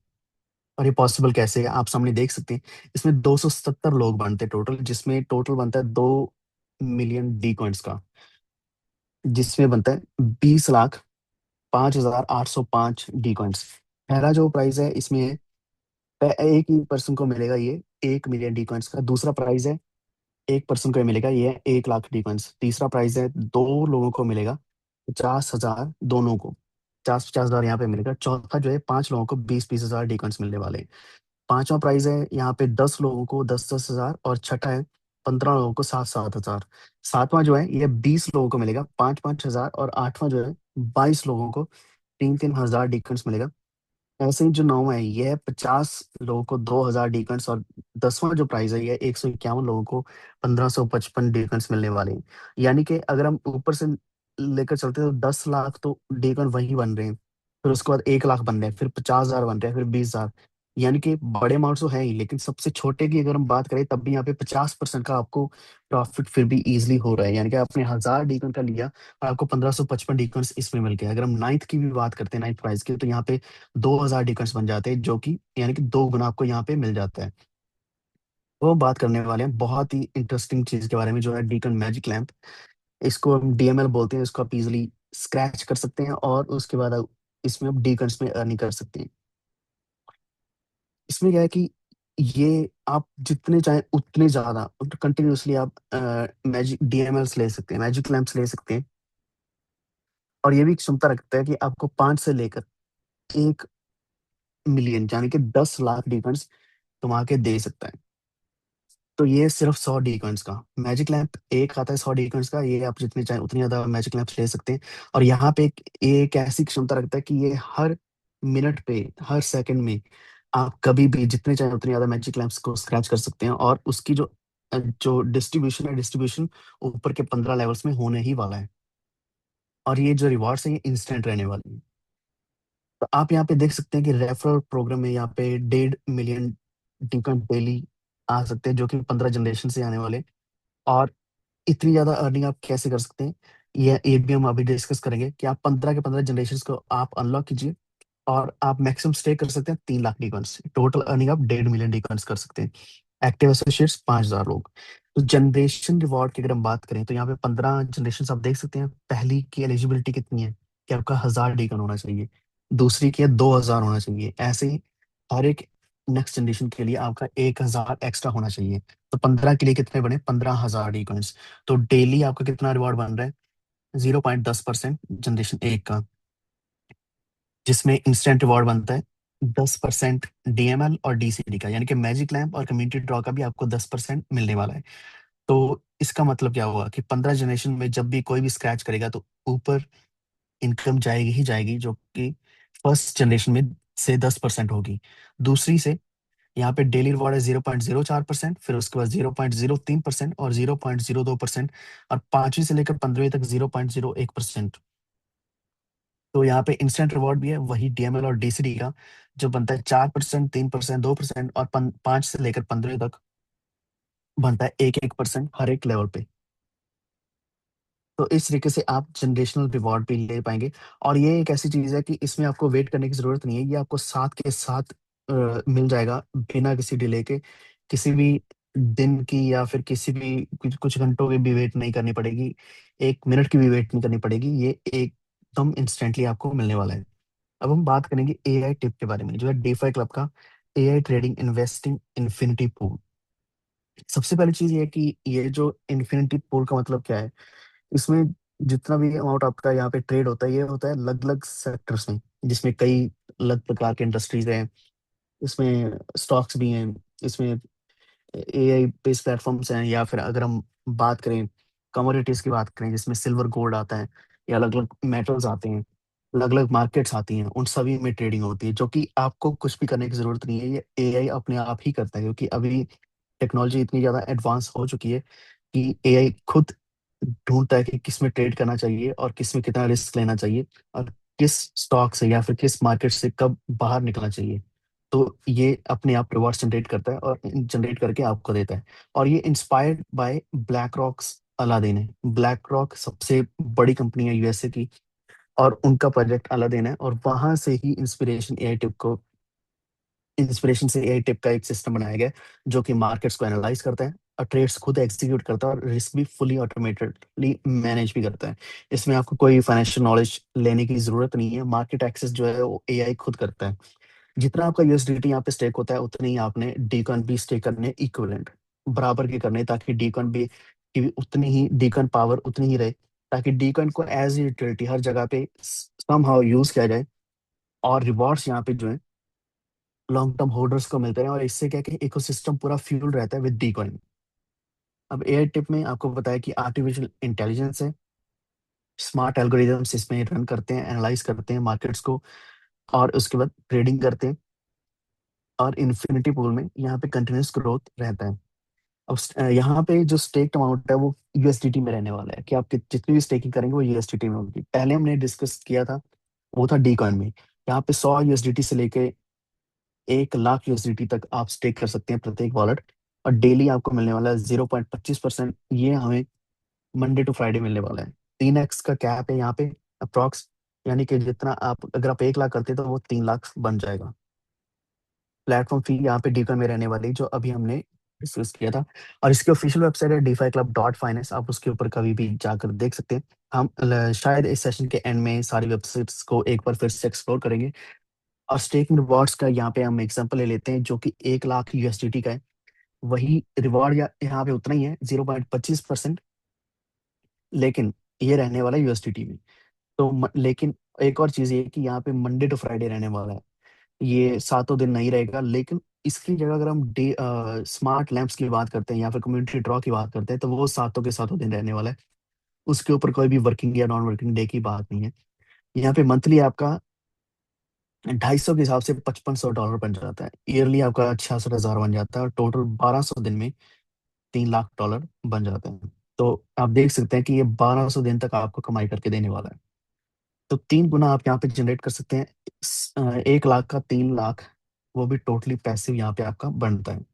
और ये पॉसिबल कैसे है आप सामने देख सकते हैं। इसमें 270 लोग बनते हैं टोटल, जिसमें टोटल बनता है 2 मिलियन डी कॉइंस का, जिसमें बनता है 20,05,805 डी कॉइंस। पहला जो प्राइस है इसमें है, एक ही पर्सन को मिलेगा ये 1 मिलियन डी कॉइंस का। दूसरा प्राइस है एक पर्सन को ये मिलेगा, ये है 1 लाख डिफेंस। तीसरा प्राइज है 2 लोगों को मिलेगा 50,000 दोनों को, 50,000 यहाँ पे मिलेगा। चौथा जो है 5 लोगों को 20,000 डिफेंस मिलने वाले हैं। पांचवा प्राइज है यहाँ पे 10 लोगों को 10,000। और छठा है 15 लोगों को 7,000। सातवां जो है ये 20 लोगों को मिलेगा 5,000। और आठवां जो है 22 लोगों को 3,000 डिफेंस मिलेगा। ऐसे ही जो नौवां है ये है 50 लोगों को 2,000 डिफेंस। और 10वां जो प्राइस है ये 151 लोगों को 1,555 डिफेंस मिलने वाले हैं। यानी कि अगर हम ऊपर से लेकर चलते हैं तो 10 लाख तो डिफेंस वही बन रहे हैं। फिर उसके बाद 1 लाख बन रहे हैं, फिर 50,000 बन रहे हैं, फिर 20,000। यानी कि बड़े अमाउंट तो है ही, लेकिन सबसे छोटे की अगर हम बात करें तब भी यहाँ पे 50% का आपको प्रॉफिट फिर भी इजिली हो रहा है। यानी कि आपने 1,000 डिफेंस का लिया और आपको 1,555 डिफेंस इसमें मिल गया। अगर हम नाइन्थ की भी बात करते हैं, नाइन्थ प्राइस की, तो यहाँ पे 2,000 डिकट्स बन जाते हैं, जो कि यानी कि 2 गुना आपको यहाँ पे मिल जाता है। वो बात करने वाले हैं बहुत ही इंटरेस्टिंग चीज के बारे में, जो है डीकन मैजिक लैंप। इसको हम डीएमएल बोलते हैं, इसको आप इजीली स्क्रैच कर सकते हैं और उसके बाद आप इसमें आप डीकंस में अर्निंग कर सकते हैं। इसमें क्या है कि ये आप जितने चाहें उतने ज्यादा कंटिन्यूअसली आप मैजिक डीएमएल्स ले सकते हैं, मैजिक लैंप्स ले सकते हैं। और ये भी क्षमता रखता है कि आपको 5 से लेकर 1 मिलियन यानी कि 10 लाख डीकंस कमा के दे सकता है। तो ये सिर्फ 100 डीकॉइंस का मैजिक लैंप एक आता है, 100 डीकॉइंस का। ये आप जितने चाहे उतनी ज्यादा मैजिक लैंप ले सकते हैं। और यहाँ पे ये एक ऐसी क्षमता रखता है कि ये हर मिनट पे, हर सेकंड में आप कभी भी जितने चाहे उतनी ज्यादा मैजिक लैंप्स को स्क्रैच कर सकते हैं। और उसकी जो डिस्ट्रीब्यूशन है, डिस्ट्रीब्यूशन ऊपर के 15 लेवल्स में होने ही वाला है। और ये जो रिवॉर्ड्स है ये इंस्टेंट रहने वाली है। तो आप यहाँ पे देख सकते हैं कि रेफरल प्रोग्राम में यहाँ पे 1.5 मिलियन टिकट डेली आ सकते हैं, जो कि 15 जनरेशन से आने वाले। और इतनी ज्यादा अर्निंग आप कैसे कर सकते हैं, ये भी हम अभी डिस्कस करेंगे कि आप 15 के 15 जनरेशन को आप अनलॉक कीजिए और आप मैक्सिमम स्टे कर सकते हैं 3 लाख डिकॉइंस। टोटल अर्निंग आप 1.5 मिलियन डिकॉइंस कर सकते हैं। एक्टिव एसोसिएट्स 5,000 लोग। तो जनरेशन रिवॉर्ड की अगर हम बात करें तो यहाँ पे 15 जनरेशन आप देख सकते हैं। पहली की एलिजिबिलिटी कितनी है कि आपका 1,000 डिकॉइन होना चाहिए, दूसरी की है 2,000 होना चाहिए। ऐसे ही हर एक नेक्स्ट जनरेशन के लिए आपका 1,000 एक्स्ट्रा होना चाहिए। तो 15 के लिए कितने बने, 15,000 डिकॉइंस। तो डेली आपका कितना रिवॉर्ड बन रहा है, 0.10% जनरेशन 1 का, जिसमें इंस्टेंट रिवॉर्ड बनता है 10% डीएमएल और डीसीडी का, यानी कि मैजिक लैंप और कम्युनिटी ड्रॉ का भी आपको 10% मिलने वाला है। तो इसका मतलब क्या हुआ कि 15 जनरेशन में जब भी कोई भी स्क्रैच करेगा तो ऊपर इनकम जाएगी ही जाएगी, जो कि फर्स्ट जनरेशन में से 10% होगी। दूसरी से यहाँ पे डेली रिवॉर्ड है 0.04%, फिर उसके बाद 0.03% और 0.02%। और 5वीं से लेकर 15वीं तक 0.01%। तो यहाँ पे इंस्टेंट रिवॉर्ड भी है वही डीएमएल और डीसीडी का, जो बनता है 4%, 3%, 2%। और 5 से लेकर 15वीं तक बनता है 1-1% हर एक लेवल पे। तो इस तरीके से आप जनरेशनल रिवॉर्ड भी ले पाएंगे। और ये एक ऐसी चीज है कि इसमें आपको वेट करने की जरूरत नहीं है, ये आपको साथ के साथ मिल जाएगा बिना किसी डिले के। किसी भी दिन की या फिर किसी भी कुछ घंटों की भी वेट नहीं करनी पड़ेगी, 1 मिनट की भी वेट नहीं करनी पड़ेगी। ये एकदम इंस्टेंटली आपको मिलने वाला है। अब हम बात करेंगे एआई टिप के बारे में, जो है डीफाई क्लब का AI trading investing infinity pool. सबसे पहली चीज ये है कि ये जो इन्फिनिटी पूल का मतलब क्या है, इसमें जितना भी अमाउंट आपका यहाँ पे ट्रेड होता है ये होता है अलग अलग सेक्टर्स में, जिसमें कई अलग प्रकार के इंडस्ट्रीज हैं। इसमें स्टॉक्स भी हैं, इसमें एआई बेस्ड प्लेटफॉर्म्स हैं, या फिर अगर हम बात करें कमोडिटीज की बात करें जिसमें सिल्वर गोल्ड आता है, या अलग अलग मेटल्स आते हैं, अलग अलग मार्केट्स आती हैं, उन सभी में ट्रेडिंग होती है, जो कि आपको कुछ भी करने की जरूरत नहीं है। ये एआई अपने आप ही करता है, क्योंकि अभी टेक्नोलॉजी इतनी ज्यादा एडवांस हो चुकी है कि एआई खुद ढूंढता है कि किस में ट्रेड करना चाहिए और किस में कितना रिस्क लेना चाहिए, और किस स्टॉक से या फिर किस मार्केट से कब बाहर निकलना चाहिए। तो ये अपने आप रिवॉर्ड्स जनरेट करता है और जनरेट करके आपको देता है। और ये inspired by black rocks Aladdin है। ब्लैक रॉक सबसे बड़ी कंपनी है यूएसए की, और उनका प्रोजेक्ट अलादीन है। और वहां से ही इंस्पिरेशन से एआई टिप का एक सिस्टम बनाया गया है, जो कि मार्केट्स को एनालाइज करता है और ट्रेड्स खुद एग्जीक्यूट करता है और रिस्क भी फुली ऑटोमेटेडली मैनेज भी करता है। इसमें आपको कोई फाइनेंशियल नॉलेज लेने की जरूरत नहीं है। मार्केट एक्सेस जो है वो एआई खुद करता है। जितना आपका यूएसडीटी यहाँ पे स्टेक होता है उतनी ही आपने डीकॉइन भी स्टेक करने इक्विवेलेंट बराबर के करने, ताकि डीकॉइन भी की भी उतनी ही डीकॉइन पावर उतनी ही रहे, ताकि डीकॉइन को एज यूटिलिटी हर जगह पे समहाउ यूज किया जाए। और रिवॉर्ड्स यहाँ पे जो है लॉन्ग टर्म होल्डर्स को मिलते हैं, और इससे क्या है कि इकोसिस्टम पूरा फ्यूल रहता है विद डीकॉइन। अब एआई टिप में आपको बताया कि आर्टिफिशियल इंटेलिजेंस है, स्मार्ट एल्गोरिदम्स इसमें रन करते हैं, एनालाइज करते हैं मार्केट्स को, और उसके बाद ट्रेडिंग करते हैं। और इन्फिनिटी पूल में यहाँ पे कंटिन्यूस ग्रोथ रहता है। अब यहाँ पे जो स्टेक्ड अमाउंट है वो यूएसडीटी में रहने वाला है, कि आप जितनी भी स्टेकिंग करेंगे वो यूएसडीटी में होगी। पहले हमने डिस्कस किया था वो था डीकॉइन में। यहाँ पे 100 यूएसडीटी से लेके 1 लाख यूएसडीटी तक आप स्टेक कर सकते हैं प्रत्येक वॉलेट। और डेली आपको मिलने वाला है 0.25%। ये हमें मंडे टू फ्राइडे मिलने वाला है। 3x का कैप है यहाँ पे अप्रॉक्स, यानी कि जितना आप अगर आप 1 लाख करते तो वो 3 लाख बन जाएगा। प्लेटफॉर्म फी यहाँ पे डीकॉइन में रहने वाली जो अभी हमने डिस्कस किया था। और इसकी ऑफिशियल वेबसाइट है DeFiClub.finance, आप उसके ऊपर कभी भी जाकर देख सकते हैं। हम शायद इस सेशन के एंड में सारी वेबसाइट्स को एक बार फिर से एक्सप्लोर करेंगे। और स्टेकिंग रिवॉर्ड्स का यहाँ पे हम एग्जांपल ले लेते हैं, जो कि 1 लाख यूएसडीटी का है। वही रिवॉर्ड यहाँ पे उतना ही है, 0.25%। लेकिन ये रहने वाला है यूएसडीटी में। तो लेकिन एक और चीज ये है कि यहाँ पे मंडे टू फ्राइडे रहने वाला है, ये सातों दिन नहीं रहेगा। लेकिन इसकी जगह अगर हम डे स्मार्ट लैंप्स की बात करते हैं या फिर कम्युनिटी ड्रॉ की बात करते हैं, तो वो सातों के सातों दिन रहने वाला है। उसके ऊपर कोई भी वर्किंग या नॉन वर्किंग डे की बात नहीं है। यहाँ पे मंथली आपका 250 के हिसाब से $5500 बन जाता है, ईयरली आपका 66,000 बन जाता है, और टोटल 1200 दिन में $3 लाख बन जाते हैं। तो आप देख सकते हैं कि ये 1200 दिन तक आपको कमाई करके देने वाला है। तो 3 गुना आप यहाँ पे जनरेट कर सकते हैं। 1 लाख का 3 लाख, वो भी टोटली पैसिव यहाँ पे आपका बनता है।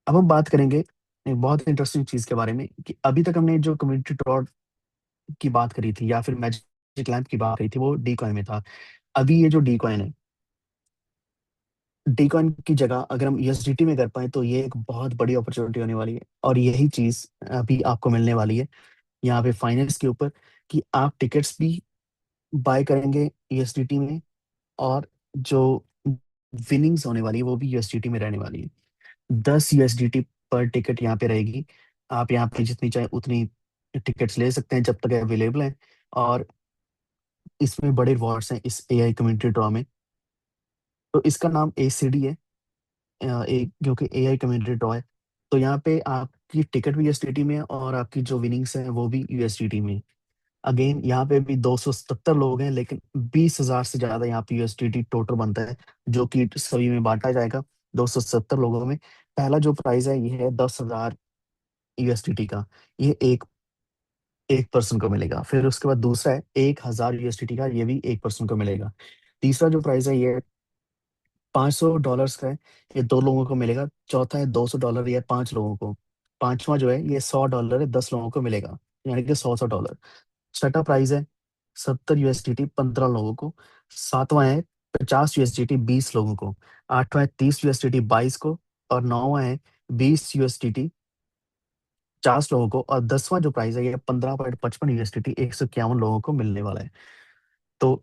अब हम बात करेंगे एक बहुत इंटरेस्टिंग चीज के बारे में, कि अभी तक हमने जो कम्युनिटी ड्रॉट की बात करी थी या फिर मैजिक लैंप की बात करी थी, वो डी कॉइन में था। अभी ये जो डी कॉइन है, डी कॉइन की जगह अगर हम यूएसडीटी में कर पाए, तो ये एक बहुत बड़ी अपॉर्चुनिटी होने वाली है। और यही चीज अभी आपको मिलने वाली है यहाँ पे फाइनेंस के ऊपर, कि आप टिकट्स भी बाय करेंगे यूएसडीटी में, और जो विनिंग्स होने वाली है वो भी यूएसडीटी में रहने वाली है। 10 यूएसडीटी पर टिकट यहाँ पे रहेगी। आप यहाँ पे जितनी चाहे उतनी टिकट्स ले सकते हैं जब तक अवेलेबल है। और इसमें बड़े रिवॉर्ड्स हैं इस एआई कम्युनिटी ड्रॉ में। तो इसका नाम एसीडी है, क्योंकि एआई कम्युनिटी ड्रॉ है। तो यहाँ पे आपकी टिकट भी यूएसडीटी में है, और आपकी जो विनिंग्स हैं वो भी यूएसडीटी में। अगेन यहाँ पे भी 277 लोग हैं, लेकिन 20,000 से ज्यादा यहाँ पे यूएसडीटी टोटल बनता है, जो कि सभी में बांटा जाएगा। 277 लोगों में पहला जो प्राइज है ये है 10,000 यूएसडीटी का। ये एक एक पर्सन को मिलेगा। फिर उसके बाद दूसरा है 1,000 यूएसडीटी का, ये भी एक पर्सन को मिलेगा। तीसरा जो प्राइस है ये $500 का है, ये 2 लोगों को मिलेगा। चौथा है $200, ये 5 लोगों को। पांचवा जो है ये $100 है, 10 लोगों को मिलेगा, यानी कि 100 $100। छठा प्राइस है 70 यूएसडीटी, 15 लोगों को। सातवां है 50 यूएसडीटी, 20 लोगों को। आठवां है 30 यूएसडीटी, 22 को। और नौवां है 20 यूएसडीटी, 50 लोगों को। और 10वां जो प्राइस है ये 15.55 यूएसडीटी, 151 लोगों को मिलने वाला है। तो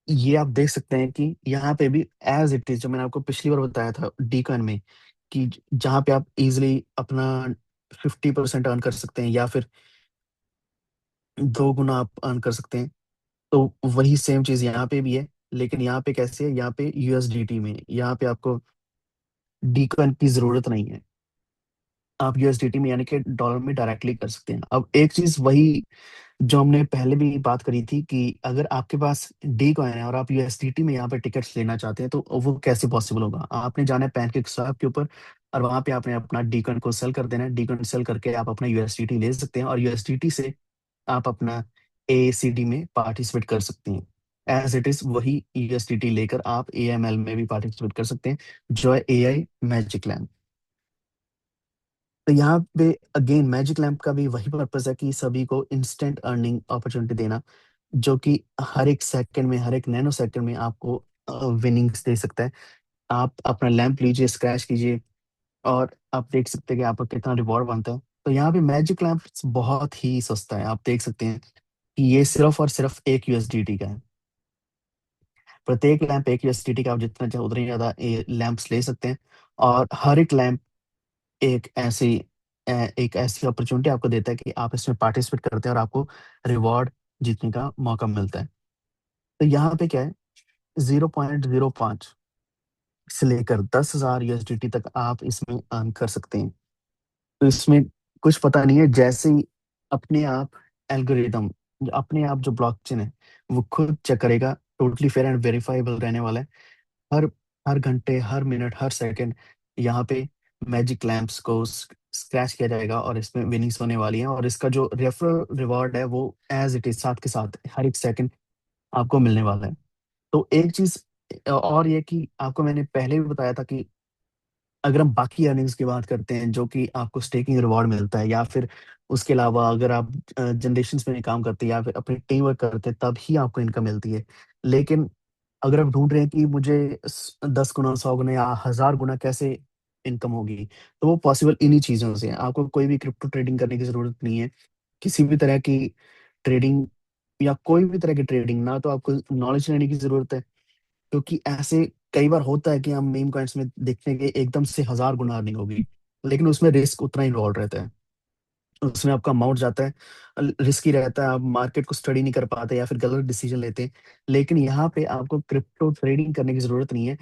ये आप देख सकते हैं कि यहाँ पे भी एज इट इज, जो मैंने आपको पिछली बार बताया था डीकॉइन में, कि जहाँ पे आप इजिली अपना 50% अर्न कर सकते हैं, या फिर 2 गुना आप अर्न कर सकते हैं। तो वही सेम चीज यहाँ पे भी है। लेकिन यहाँ पे कैसे है, यहाँ पे यूएसडीटी में, यहाँ पे आपको डीकॉइन की जरूरत नहीं है। आप यूएसडीटी में यानी कि डॉलर में डायरेक्टली कर सकते हैं। अब एक चीज वही जो हमने पहले भी बात करी थी, कि अगर आपके पास डी कॉइन है और आप यूएसडीटी में यहाँ पे टिकट्स लेना चाहते हैं, तो वो कैसे पॉसिबल होगा। आपने जाना है पैनकेक स्वैप के ऊपर, और वहां पे आपने अपना डी कॉइन को सेल कर देना है। डी कॉइन सेल करके आप अपना यूएसडीटी ले सकते हैं, और यूएसडीटी से आप अपना एसीडी में पार्टिसिपेट कर सकते हैं। एज इट इज वही यूएसडीटी लेकर आप एएमएल में भी पार्टिसिपेट कर सकते हैं, जो है एआई मैजिक लैंप। तो यहाँ पे अगेन मैजिक लैंप का भी वही पर्पस है, कि सभी को इंस्टेंट अर्निंग अपॉर्चुनिटी देना, जो कि हर एक सेकंड में, हर एक नैनो सेकंड में आपको विनिंग्स दे सकता है। आप अपना लैंप लीजिए, स्क्रैच कीजिए, और आप देख सकते हैं कि आपका कितना रिवॉर्ड बनता है। तो यहाँ पे मैजिक लैंप बहुत ही सस्ता है। आप देख सकते हैं कि ये सिर्फ और सिर्फ 1 यूएसडीटी का है। प्रत्येक लैंप 1 यूएसडीटी का, आप जितना चाहे उतनी ज्यादा लैंप्स ले सकते हैं। और हर एक लैंप एक ऐसी एक ऐसी अपॉर्चुनिटी आपको देता है कि आप इसमें पार्टिसिपेट करते हैं और आपको रिवॉर्ड जीतने का मौका मिलता है। तो यहाँ पे क्या है, 0.05 से लेकर 10,000 यूएसडीटी तक आप इसमें अर्न कर सकते हैं। तो इसमें कुछ पता नहीं है, जैसे ही अपने आप एल्गोरिदम, अपने आप जो ब्लॉकचेन है वो खुद चेक करेगा, टोटली फेयर एंड वेरीफाइबल रहने वाला है। हर हर घंटे, हर मिनट, हर सेकंड यहाँ पे मैजिक लैंप्स को स्क्रैच किया जाएगा, और इसमें विनिंग्स होने वाली हैं। और इसका जो रेफरल रिवॉर्ड है वो एज इट इज साथ के साथ हर एक सेकंड आपको मिलने वाला है। तो एक चीज और ये कि आपको मैंने पहले भी बताया था कि अगर हम बाकी अर्निंग्स की बात करते हैं, जो कि आपको स्टेकिंग रिवॉर्ड मिलता है, या फिर उसके अलावा अगर आप जनरेशन में काम करते हैं या फिर अपने टीम वर्क करते हैं, तब ही आपको इनकम मिलती है। लेकिन अगर आप ढूंढ रहे हैं कि मुझे 10 गुना, 100 गुना या 1,000 गुना कैसे इनकम होगी, तो वो पॉसिबल इन्हीं चीज़ों से है। आपको कोई भी क्रिप्टो ट्रेडिंग करने की ज़रूरत नहीं है। किसी भी तरह की ट्रेडिंग या कोई भी तरह की ट्रेडिंग ना तो आपको नॉलेज लेने की ज़रूरत है, क्योंकि ऐसे कई बार होता है कि हम मीम कॉइन्स में देखते हैं कि एकदम से 1000 गुना अर्निंग होगी, लेकिन उसमें रिस्क उतना ही इन्वॉल्व रहता है। उसमें आपका अमाउंट जाता है, रिस्की रहता है, आप मार्केट को स्टडी नहीं कर पाते या फिर गलत डिसीजन लेते हैं। लेकिन यहाँ पे आपको क्रिप्टो ट्रेडिंग करने की ज़रूरत नहीं है।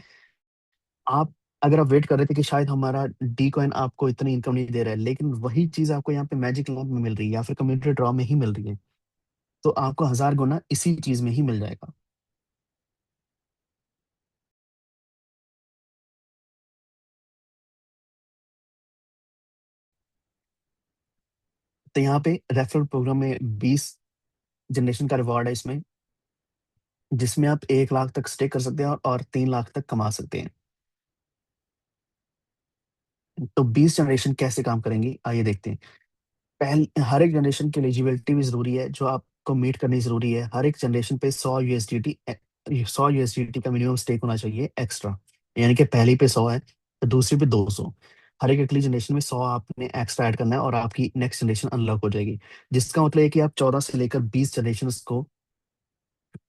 आप अगर आप वेट कर रहे थे कि शायद हमारा डी कॉइन आपको इतनी इनकम नहीं दे रहा है, लेकिन वही चीज़ आपको यहाँ पे मैजिक लैंप में मिल रही है या फिर कम्युनिटी ड्रॉ में ही मिल रही है, तो आपको 1000 गुना इसी चीज़ में ही मिल जाएगा। तो यहाँ पे रेफरल प्रोग्राम में 20 जनरेशन का रिवॉर्ड है इसमें, जिसमें आप 1 लाख तक स्टे कर सकते हैं और 3 लाख तक कमा सकते हैं। तो 20 जनरेशन कैसे काम करेंगी, आइए देखते हैं। हर एक जनरेशन की एलिजिबिलिटी भी ज़रूरी है, जो आपको मीट करनी ज़रूरी है। हर एक जनरेशन पे 100 यूएसडीटी का मिनिमम स्टेक होना चाहिए एक्स्ट्रा, यानी कि पहली पे 100 है, तो दूसरी पे 200। हर एक अगली जनरेशन में 100 आपने एक्स्ट्रा ऐड करना है और आपकी नेक्स्ट जनरेशन अनलॉक हो जाएगी। जिसका मतलब है कि आप 14 से लेकर 20 जनरेशन को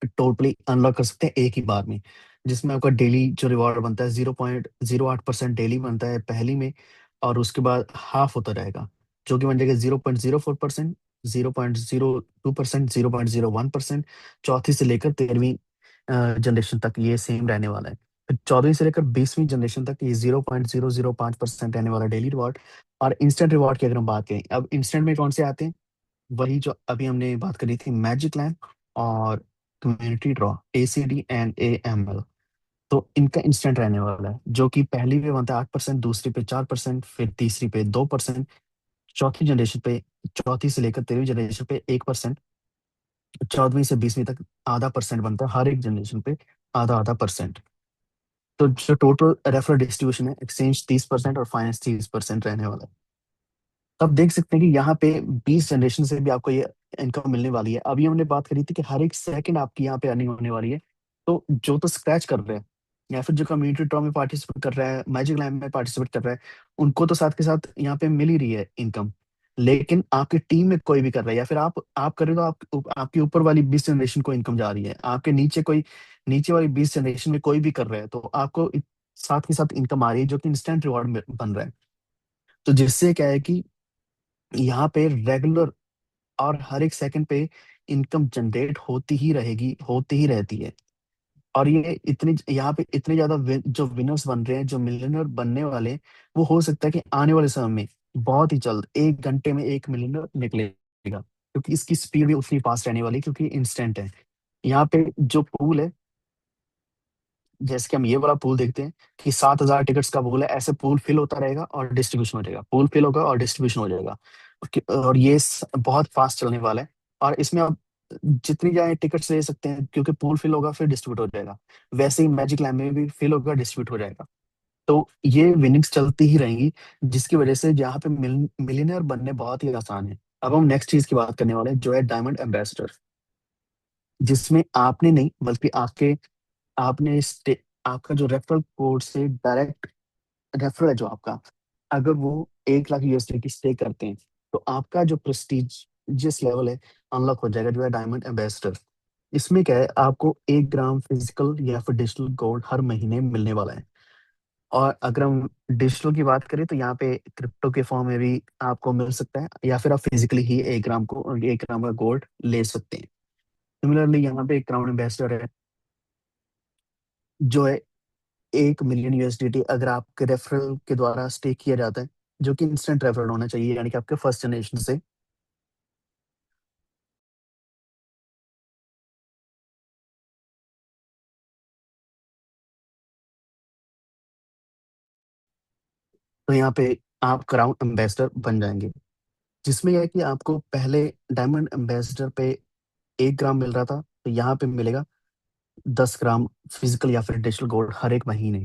टोटली अनलॉक कर सकते हैं एक ही बार में, जिसमें आपका डेली जो रिवॉर्ड बनता है 0.08% डेली बनता है पहली में, और उसके बाद हाफ होता रहेगा, जो कि बन जाएगा 0.04%, 0.02%, 0.01%। चौथी से लेकर 13वीं जनरेशन तक ये सेम रहने वाला है। फिर 14वीं से लेकर 20वीं जनरेशन तक ये 0.005% रहने वाला डेली रिवॉर्ड। और इंस्टेंट रिवॉर्ड की अगर हम बात करें, अब इंस्टेंट में कौन से आते हैं, वही जो अभी हमने बात करी थी, मैजिक लैम्प और community draw, ACD and AML. तो इनका इंस्टेंट रहने वाला है, जो कि पहली पे बनता है 8%, दूसरी पे 4%, फिर तीसरी पे 2%, चौथी जनरेशन पे, चौथी से लेकर 13वीं जनरेशन पे 1%, 14वीं से 20वीं तक आधा परसेंट बनता है, हर एक जनरेशन पे आधा आधा परसेंट। तो जो टोटल रेफरल डिस्ट्रीब्यूशन है, एक्सचेंज 30% और फाइनेंस 30% रहने वाला है। तो आप देख सकते हैं कि यहाँ पे 20 जनरेशन से भी आपको ये इनकम मिलने वाली है। अभी हमने बात करी थी कि हर एक सेकंड आपकी यहाँ पे अर्निंग होने वाली है। तो जो तो स्क्रैच कर रहे हैं या फिर जो कम्युनिटी ड्रॉ में पार्टिसिपेट कर रहा है, मैजिक लैम्प में पार्टिसिपेट कर रहा है, उनको तो साथ के साथ यहाँ पे मिल ही रही है इनकम। लेकिन आपकी टीम में कोई भी कर रहा है या फिर आप कर रहे हो, तो आपके ऊपर वाली 20 जनरेशन को इनकम जा रही है, आपके नीचे कोई, नीचे वाली 20 जनरेशन में कोई भी कर रहा है, तो आपको साथ के साथ इनकम आ रही है, जो कि इंस्टेंट रिवॉर्ड बन रहा है। तो जिससे क्या है कि यहाँ पे रेगुलर और हर एक सेकंड पे इनकम जनरेट होती ही रहेगी, होती ही रहती है। और ये इतनी यहाँ पे इतने ज्यादा जो विनर्स बन रहे हैं, जो मिलियनर बनने वाले हैं, वो हो सकता है कि आने वाले समय में बहुत ही जल्द 1 घंटे में 1 मिलियनर निकलेगा, क्योंकि इसकी स्पीड भी उतनी फास्ट रहने वाली है, क्योंकि इंस्टेंट है। यहाँ पे जो पूल है, जैसे कि हम ये वाला पूल देखते हैं कि 7,000 टिकट्स का पूल है, ऐसे पूल फिल होता रहेगा और डिस्ट्रीब्यूशन हो जाएगा, पूल फिल होगा और डिस्ट्रीब्यूशन हो जाएगा। और ये बहुत फास्ट चलने वाला है। और इसमें आप जितनी जाए टिकट्स ले सकते हैं, क्योंकि पूल फिल होगा फिर डिस्ट्रीब्यूट हो जाएगा। वैसे ही मैजिक लैम्प में भी फिल होगा, डिस्ट्रीब्यूट हो जाएगा। तो ये विनिंग्स चलती ही रहेंगी, जिसकी वजह से यहाँ पे मिलियनर बनने बहुत ही आसान है। अब हम नेक्स्ट चीज की बात करने वाले हैं, जो है डायमंड एम्बेसडर, जिसमें आपने नहीं बल्कि आपने आपका जो रेफरल कोड से डायरेक्ट रेफरल है जो आपका, अगर वो 1 लाख यूएसडी की स्टे करते हैं, तो आपका जो प्रेस्टिजियस लेवल है अनलॉक हो जाएगा, जो है डायमंड एम्बेसडर। इसमें क्या है, आपको 1 ग्राम फिजिकल या फिर डिजिटल गोल्ड हर महीने मिलने वाला है। और अगर हम डिजिटल की बात करें, तो यहाँ पे क्रिप्टो के फॉर्म में भी आपको मिल सकता है, या फिर आप फिजिकली ही 1 ग्राम का गोल्ड ले सकते हैं। सिमिलरली यहाँ पे एक क्राउन एम्बेसडर है, जो है 1 मिलियन यूएसडीटी अगर आपके रेफरल के द्वारा स्टेक किया जाता है, जो कि इंस्टेंट रेफरल होना चाहिए, यानी कि आपके फर्स्ट जनरेशन से। तो यहाँ पे आप क्राउन एम्बेसडर बन जाएंगे, जिसमें यह है कि आपको पहले डायमंड एम्बेसडर पे 1 ग्राम मिल रहा था, तो यहाँ पे मिलेगा 10 ग्राम फिजिकल या फिर डिजिटल गोल्ड हर एक महीने।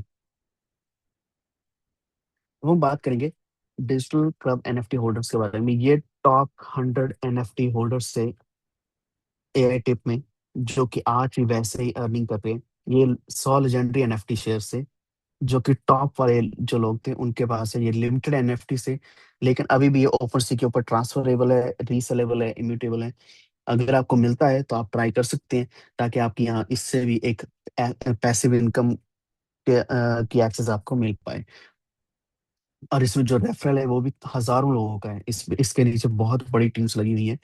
अब हम बात करेंगे डिजिटल क्लब एनएफटी होल्डर्स के बारे में। ये टॉप 100 एनएफटी होल्डर्स से एआई टिप में, जो कि आज भी वैसे ही अर्निंग कर रहे हैं, ये 100 लेजेंडरी एनएफटी शेयर से। जो कि टॉप वाले जो लोग थे उनके पास है ये लिमिटेड एनएफटी से। लेकिन अभी भी ये ओपन सी के ऊपर ट्रांसफरेबल है, रीसेलेबल है, इम्यूटेबल है। अगर आपको मिलता है तो आप ट्राई कर सकते हैं, ताकि आपकी यहाँ इससे भी एक पैसिव इनकम की एक्सेस आपको मिल पाए। और इसमें जो रेफरल है वो भी हजारों लोगों का है, इसके नीचे बहुत बड़ी टीम्स लगी हुई है।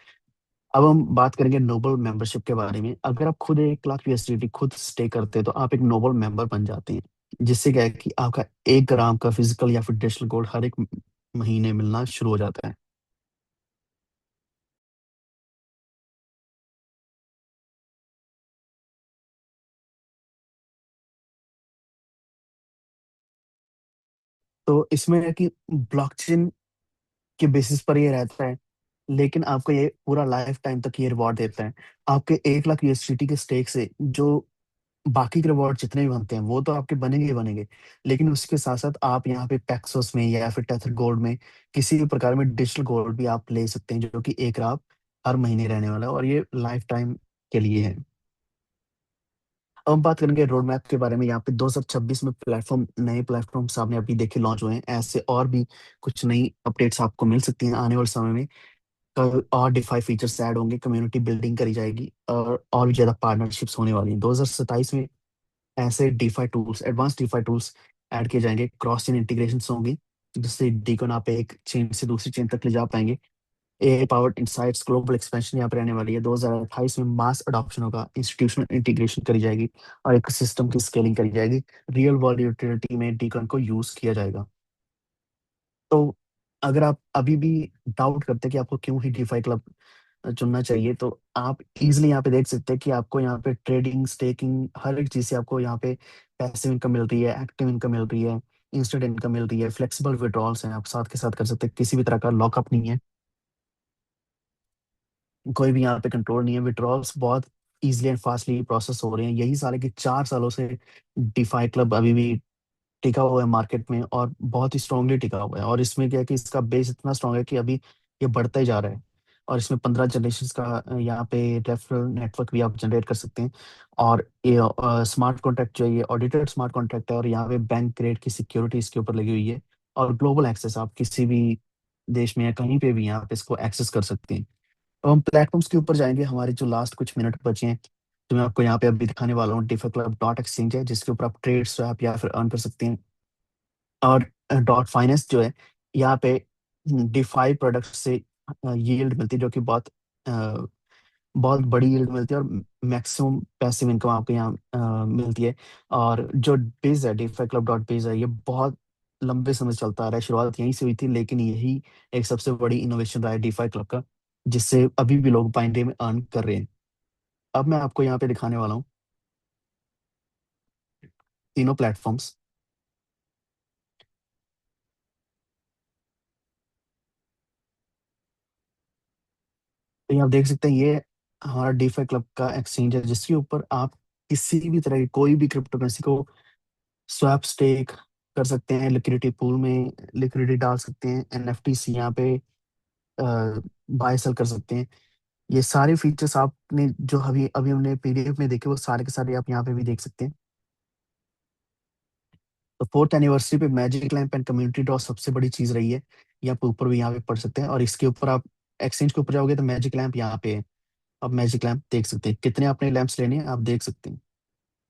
अब हम बात करेंगे नोबल मेंबरशिप के बारे में। अगर आप खुद 1 लाख यूएसडीटी खुद स्टे करते हैं तो आप एक नोबल मेंबर बन जाते हैं, जिससे क्या है कि आपका 1 ग्राम का फिजिकल या फिर डिजिटल गोल्ड हर एक महीने मिलना शुरू हो जाता है। तो इसमें है कि ब्लॉकचेन के बेसिस पर ये रहता है, लेकिन आपको ये पूरा लाइफ टाइम तक ये रिवॉर्ड देता है। आपके 1 लाख यूएसडीटी के स्टेक से जो बाकी के रिवॉर्ड जितने भी बनते हैं वो तो आपके बनेंगे ही बनेंगे, लेकिन उसके साथ साथ आप यहाँ पे पैक्सोस में या फिर टेथर गोल्ड में किसी भी प्रकार में डिजिटल गोल्ड भी आप ले सकते हैं, जो कि 1 रात हर महीने रहने वाला है और ये लाइफ टाइम के लिए है। अब हम बात करेंगे रोड मैप के बारे में। यहाँ पे 2026 में नए प्लेटफॉर्म सामने अभी देखे लॉन्च हुए हैं। ऐसे और भी कुछ नई अपडेट्स आपको मिल सकती हैं आने वाले समय में। कल और डिफाई फीचर्स ऐड होंगे, कम्युनिटी बिल्डिंग करी जाएगी और भी ज्यादा पार्टनरशिप्स होने वाली हैं। 2027 में ऐसे DeFi tools, advance DeFi tools add किए जाएंगे, क्रॉस चेन इंटीग्रेशन होंगी, जिससे डीकॉन आप एक चेन से दूसरी चेन तक ले जा पाएंगे। AI powered insights global expansion यहाँ पे रहने वाली है। 2028 में मास अडॉप्शन होगा, इंस्टीट्यूशनल इंटीग्रेशन करी जाएगी और एक सिस्टम की स्केलिंग करी जाएगी। रियल वर्ल्ड यूटिलिटी में डीकॉन को यूज किया जाएगा। तो अगर आप अभी भी डाउट करते हैं कि आपको क्यों ही डीफाई क्लब चुनना चाहिए, तो आप इजीली यहाँ पे देख सकते हैं कि आपको यहाँ पे ट्रेडिंग, स्टेकिंग, हर एक चीज से आपको यहाँ पे पैसिव इनकम मिल रही है, एक्टिव इनकम मिल रही है, इंस्टेंट इनकम मिल रही है, फ्लेक्सिबल विड्रॉल्स हैं, आप साथ के साथ कर सकते हैं, किसी भी तरह का लॉकअप नहीं है, कोई भी यहाँ पे कंट्रोल नहीं है। विड्रॉल्स बहुत इजीली एंड फास्टली प्रोसेस हो रहे हैं। यही साल है कि 4 सालों से डिफाई क्लब अभी भी टिका हुआ है मार्केट में, और बहुत ही स्ट्रांगली टिका हुआ है। और इसमें क्या है कि इसका बेस इतना स्ट्रांग है कि अभी ये बढ़ता ही जा रहा है। और इसमें 15 जनरेशन का यहाँ पे रेफरल नेटवर्क भी आप जनरेट कर सकते हैं। और ये स्मार्ट कॉन्ट्रैक्ट जो है ये ऑडिटेड स्मार्ट कॉन्ट्रैक्ट है, और यहाँ पे बैंक ग्रेड की सिक्योरिटी इसके ऊपर लगी हुई है। और ग्लोबल एक्सेस, आप किसी भी देश में या कहीं पे भी यहाँ पे इसको एक्सेस कर सकते हैं। तो हम प्लेटफॉर्म्स के ऊपर जाएंगे, हमारे जो लास्ट कुछ मिनट बचे हैं, तो मैं आपको यहाँ पे अभी दिखाने वाला हूँ। डिफर क्लब डॉट एक्सचेंज है, जिसके ऊपर आप ट्रेड स्वैप या फिर अर्न कर सकते हैं। और डॉट फाइनेंस जो है, यहाँ पे डिफाई प्रोडक्ट से यील्ड मिलती है, जो कि बहुत बड़ी यील्ड मिलती है, और मैक्सिमम पैसिव इनकम आपको यहाँ मिलती है। और जो बेस है, डिफाई क्लब डॉट बेस है, ये बहुत लंबे समय से चलता आ रहा है। शुरुआत यहीं से हुई थी, लेकिन यही एक सबसे बड़ी इनोवेशन रहा है डिफाई क्लब का, जिससे अभी भी लोग बाइंडे में अर्न कर रहे हैं। अब मैं आपको यहाँ पे दिखाने वाला हूँ तीनों प्लेटफॉर्म्स। तो यहाँ आप देख सकते हैं, ये हमारा डीफाई क्लब का एक्सचेंज है, जिसके ऊपर आप किसी भी तरह की कोई भी क्रिप्टो करेंसी को स्वैप, स्टेक कर सकते हैं, लिक्विडिटी पूल में लिक्विडिटी डाल सकते हैं, एनएफटी यहाँ पे बाय सेल कर सकते हैं। ये सारे फीचर्स आपने जो अभी अभी हमने पीडीएफ में देखे, वो सारे के सारे आप यहाँ पे भी देख सकते हैं। तो 4th एनिवर्सरी पे magic lamp and community draw सबसे बड़ी चीज रही है। ये आप ऊपर भी यहाँ पे पढ़ सकते हैं, और इसके ऊपर आप एक्सचेंज के ऊपर जाओगे तो मैजिक लैंप यहाँ पे है। आप मैजिक लैंप देख सकते हैं, कितने आपने लैंप्स लेने हैं आप देख सकते हैं।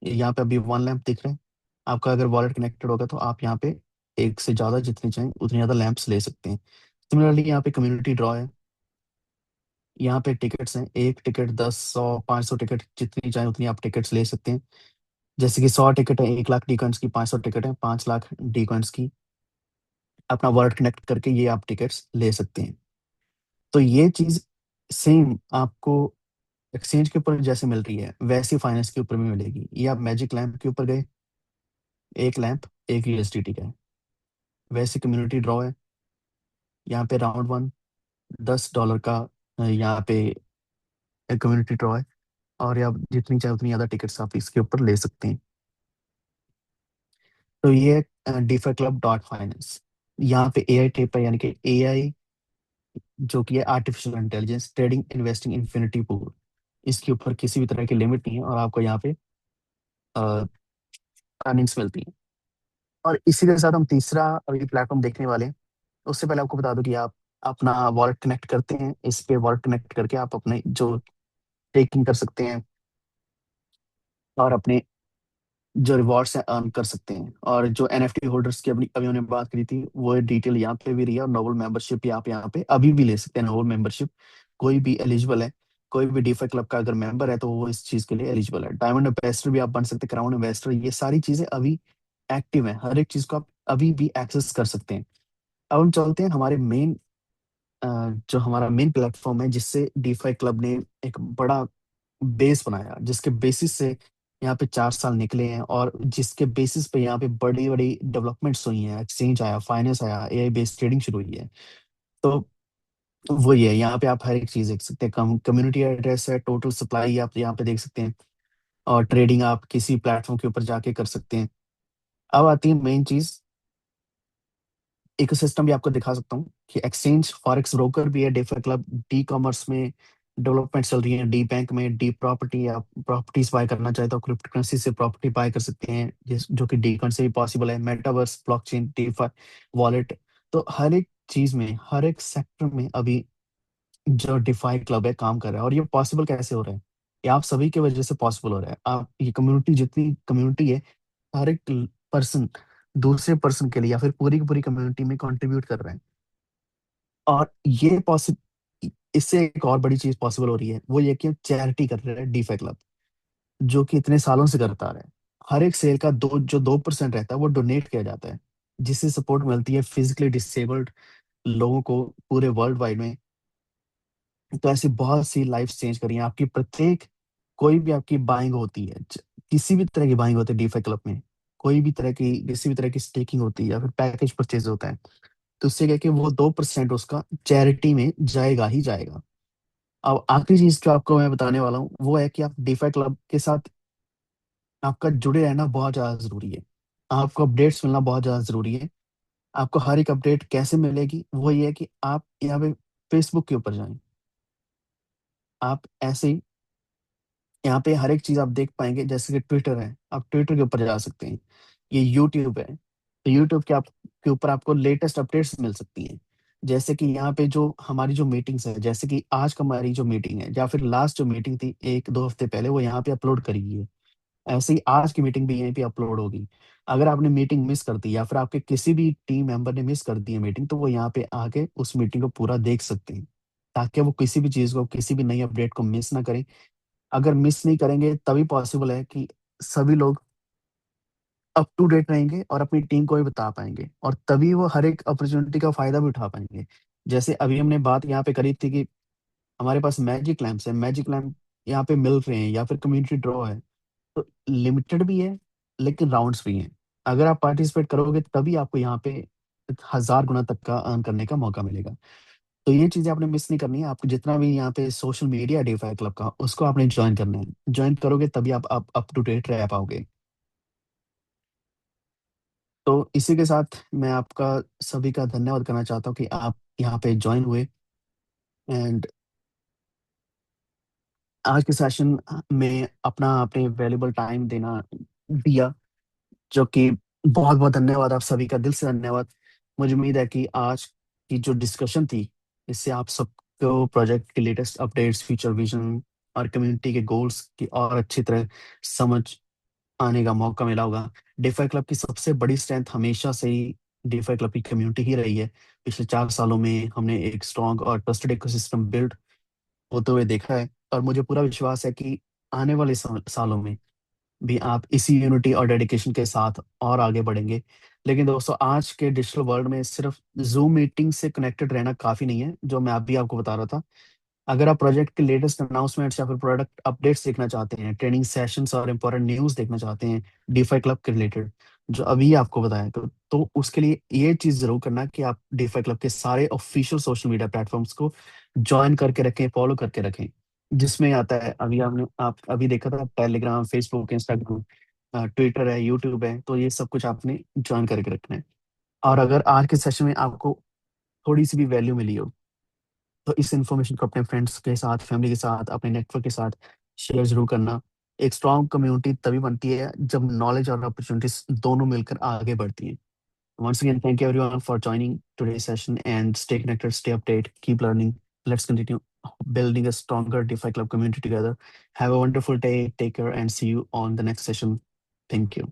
यहाँ पे अभी 1 लैंप दिख रहा है। आपका अगर वॉलेट कनेक्टेड होगा तो आप यहाँ पे एक से ज्यादा जितने चाहें उतने ज्यादा लैंप्स ले सकते हैं। सिमिलरली यहाँ पे कम्युनिटी ड्रॉ है। यहाँ पे टिकट्स हैं, 1 टिकट, 10, 100, 500 टिकट, जितनी चाहे उतनी आप टिकट्स ले सकते हैं। जैसे कि 100 टिकट है 1 लाख डी कॉइन्स की, 500 टिकट है 5 लाख डी कॉइन्स की। अपना वॉलेट कनेक्ट करके ये आप टिकट्स ले सकते हैं। तो ये चीज सेम आपको एक्सचेंज के ऊपर जैसे मिल रही है, वैसे फाइनेंस के ऊपर भी मिलेगी। ये आप मैजिक लैंप के ऊपर गए, एक लैंप 1 यूएसडीटी का है। वैसे कम्युनिटी ड्रॉ है, यहाँ पे राउंड 1 $10 का यहाँ पे कम्युनिटी ड्रॉ है। और आप जितनी चाहे उतनी ज़्यादा टिकट्स आप इसके ऊपर ले सकते हैं। तो ये डीफा क्लब डॉट फाइनेंस। यहाँ पे एआई टेप है, यानी कि एआई जो कि है artificial intelligence trading investing infinity pool. इसके ऊपर किसी भी तरह की लिमिट नहीं है, और आपको यहाँ पे अर्निंग्स मिलती है। और इसी के साथ हम तीसरा अभी प्लेटफॉर्म देखने वाले हैं। उससे पहले आपको बता दूं कि आप अपना वॉलेट कनेक्ट करते हैं, इस पे वॉलेट कनेक्ट करके आप अपने जो टेकिंग कर सकते हैं और अपने जो रिवॉर्ड्स हैं अर्न कर सकते हैं। और जो एनएफटी होल्डर्स की अपनी अभी हमने बात करी थी, वो डिटेल यहाँ पे भी रही है। और नोबल मेंबरशिप भी आप यहाँ पे अभी भी ले सकते हैं। नोबल मेंबरशिप कोई भी एलिजिबल है, कोई भी डीफाई क्लब का अगर मेंबर है तो वो इस चीज के लिए एलिजिबल है। डायमंड इन्वेस्टर भी आप बन सकते हैं, क्राउन इन्वेस्टर, ये सारी चीजें अभी एक्टिव है। हर एक चीज को आप अभी भी एक्सेस कर सकते हैं। अब हम चलते हैं हमारे मेन, जो हमारा मेन प्लेटफॉर्म है, जिससे डीफाई क्लब ने एक बड़ा बेस बनाया, जिसके बेसिस से यहाँ पे 4 साल निकले हैं और जिसके बेसिस पे यहाँ पे बड़ी बड़ी डेवलपमेंट्स हुई हैं। एक्सचेंज आया, फाइनेंस आया, एआई बेस्ड ट्रेडिंग शुरू हुई है। तो वो ये है, यहाँ पे आप हर एक चीज देख सकते हैं। कम्युनिटी एड्रेस है, टोटल सप्लाई आप यहाँ पे देख सकते हैं, और ट्रेडिंग आप किसी प्लेटफॉर्म के ऊपर जाके कर सकते हैं। अब आती है मेन चीज, इकोसिस्टम भी आपको दिखा सकता हूँ कि एक्सचेंज फॉरेक्स ब्रोकर भी है डेफर क्लब। डी कॉमर्स में डेवलपमेंट चल रही है, डी बैंक में डी प्रॉपर्टी, आप प्रॉपर्टीज बाय करना चाहते हो क्रिप्टो करेंसी से प्रॉपर्टी बाय कर सकते हैं, जो कि डी से भी पॉसिबल है। मेटावर्स, ब्लॉकचेन, डीफाई, वॉलेट, तो हर एक चीज में, हर एक सेक्टर में अभी जो डिफाई क्लब है काम कर रहा है। और ये पॉसिबल कैसे हो रहा है? ये आप सभी की वजह से पॉसिबल हो रहा है। आप ये कम्युनिटी, जितनी कम्युनिटी है, हर एक पर्सन दूसरे पर्सन के लिए या फिर पूरी की पूरी कम्युनिटी में कंट्रीब्यूट कर रहे हैं। और ये पॉसिबल, इससे एक और बड़ी चीज पॉसिबल हो रही है, वो ये कि हम चैरिटी कर रहे हैं डीफे क्लब, जो कि इतने सालों से करता आ रहा है। हर एक सेल का 2% रहता है वो डोनेट किया जाता है, जिससे सपोर्ट मिलती है फिजिकली डिसेबल्ड लोगों को पूरे वर्ल्ड वाइड में। तो ऐसी बहुत सी लाइफ चेंज करी है आपकी। प्रत्येक, कोई भी आपकी बाइंग होती है, किसी भी तरह की बाइंग होती है डीफे क्लब में, कोई भी तरह की, किसी भी तरह की स्टेकिंग होती है या फिर पैकेज परचेज होता है, तो उससे क्या है कि वो 2% उसका चैरिटी में जाएगा ही जाएगा। अब आखिरी चीज जो आपको मैं बताने वाला हूँ वो है कि आप डीफाई क्लब के साथ आपका जुड़े रहना बहुत ज्यादा जरूरी है। आपको अपडेट्स मिलना बहुत ज्यादा जरूरी है। आपको हर एक अपडेट कैसे मिलेगी, वो ये है कि आप यहाँ पे फेसबुक के ऊपर जाएं। आप ऐसे ही यहाँ पे हर एक चीज आप देख पाएंगे, जैसे कि ट्विटर है, आप ट्विटर के ऊपर जा सकते हैं। ये यूट्यूब है, तो यूट्यूब के ऊपर आपको लेटेस्ट अपडेट्स मिल सकती हैं। जैसे कि यहाँ पे जो हमारी जो मीटिंग्स है, जैसे कि आज का हमारी जो मीटिंग है या फिर लास्ट जो मीटिंग थी 1-2 हफ्ते पहले, वो यहाँ पे अपलोड करी गई है। ऐसे ही आज की मीटिंग भी यहीं पे अपलोड होगी। अगर आपने मीटिंग मिस कर दी या फिर आपके किसी भी टीम मेंबर ने मिस कर दी है मीटिंग, तो वो यहाँ पे आके उस मीटिंग को पूरा देख सकते हैं, ताकि वो किसी भी चीज को, किसी भी नई अपडेट को मिस ना करें। अगर मिस नहीं करेंगे तभी पॉसिबल है कि सभी लोग अप टू डेट रहेंगे और अपनी टीम को भी बता पाएंगे, और तभी वो हर एक अपॉर्चुनिटी का फायदा भी उठा पाएंगे। जैसे अभी हमने बात यहाँ पे करी थी कि हमारे पास मैजिक लैंप्स है, मैजिक लैंप यहाँ पे मिल रहे हैं, या फिर कम्युनिटी ड्रॉ है, तो लिमिटेड भी है लेकिन राउंड्स भी हैं। अगर आप पार्टिसिपेट करोगे तभी आपको यहाँ पे 1000 गुना तक का अर्न करने का मौका मिलेगा। तो ये चीजें आपने मिस नहीं करनी है। आपको जितना भी यहाँ पे सोशल मीडिया डीफाई क्लब का, उसको आपने ज्वाइन करना है। ज्वाइन करोगे तभी आप अप टू डेट रह पाओगे। तो इसी के साथ मैं आपका सभी का धन्यवाद करना चाहता हूँ कि आप यहाँ पे ज्वाइन हुए। एंड आज के सेशन में अपना आपने वैल्यूबल टाइम देना दिया, जो कि बहुत बहुत धन्यवाद, आप सभी का दिल से धन्यवाद। मुझे उम्मीद है कि आज की जो डिस्कशन थी, इससे आप सबको प्रोजेक्ट के लेटेस्ट अपडेट्स, फ्यूचर विजन और कम्युनिटी के गोल्स की और अच्छी तरह समझ आने का मौका मिला होगा। डिफाई क्लब की सबसे बड़ी स्ट्रेंथ हमेशा से ही डिफाई क्लब की कम्युनिटी ही रही है। पिछले 4 सालों में हमने एक स्ट्रॉन्ग और ट्रस्टेड इकोसिस्टम बिल्ड होते हुए देखा है, और मुझे पूरा विश्वास है कि आने वाले सालों में भी आप इसी यूनिटी और डेडिकेशन के साथ और आगे बढ़ेंगे। लेकिन दोस्तों, आज के डिजिटल वर्ल्ड में सिर्फ जूम मीटिंग से कनेक्टेड रहना काफी नहीं है, जो मैं अभी आपको बता रहा था। अगर आप प्रोजेक्ट के लेटेस्ट अनाउंसमेंट्स या फिर प्रोडक्ट अपडेट्स देखना चाहते हैं, ट्रेनिंग सेशंस और इंपॉर्टेंट न्यूज़ देखना चाहते हैं डीफाई क्लब के रिलेटेड, जो अभी आपको बताया, तो उसके लिए ये चीज़ ज़रूर करना कि आप डीफाई क्लब के सारे ऑफिशियल सोशल मीडिया प्लेटफॉर्म्स को जॉइन करके रखें, फॉलो करके रखें। जिसमें आता है, अभी आपने आप अभी देखा था, टेलीग्राम, फेसबुक, इंस्टाग्राम, ट्विटर है, यूट्यूब है, तो ये सब कुछ आपने ज्वाइन करके रखना है। और अगर आज के सेशन में आपको थोड़ी सी भी वैल्यू मिली हो, तो इस इन्फॉर्मेशन को अपने फ्रेंड्स के साथ, फैमिली के साथ, अपने नेटवर्क के साथ शेयर जरूर करना। एक स्ट्रॉन्ग कम्युनिटी तभी बनती है जब नॉलेज और अपॉर्चुनिटीज दोनों मिलकर आगे बढ़ती हैं। Once again, thank you everyone for joining today's session and stay connected, stay updated, keep learning. Let's continue building a stronger DeFi Club community together. Have a wonderful day. Take care and see you on the next session. Thank you.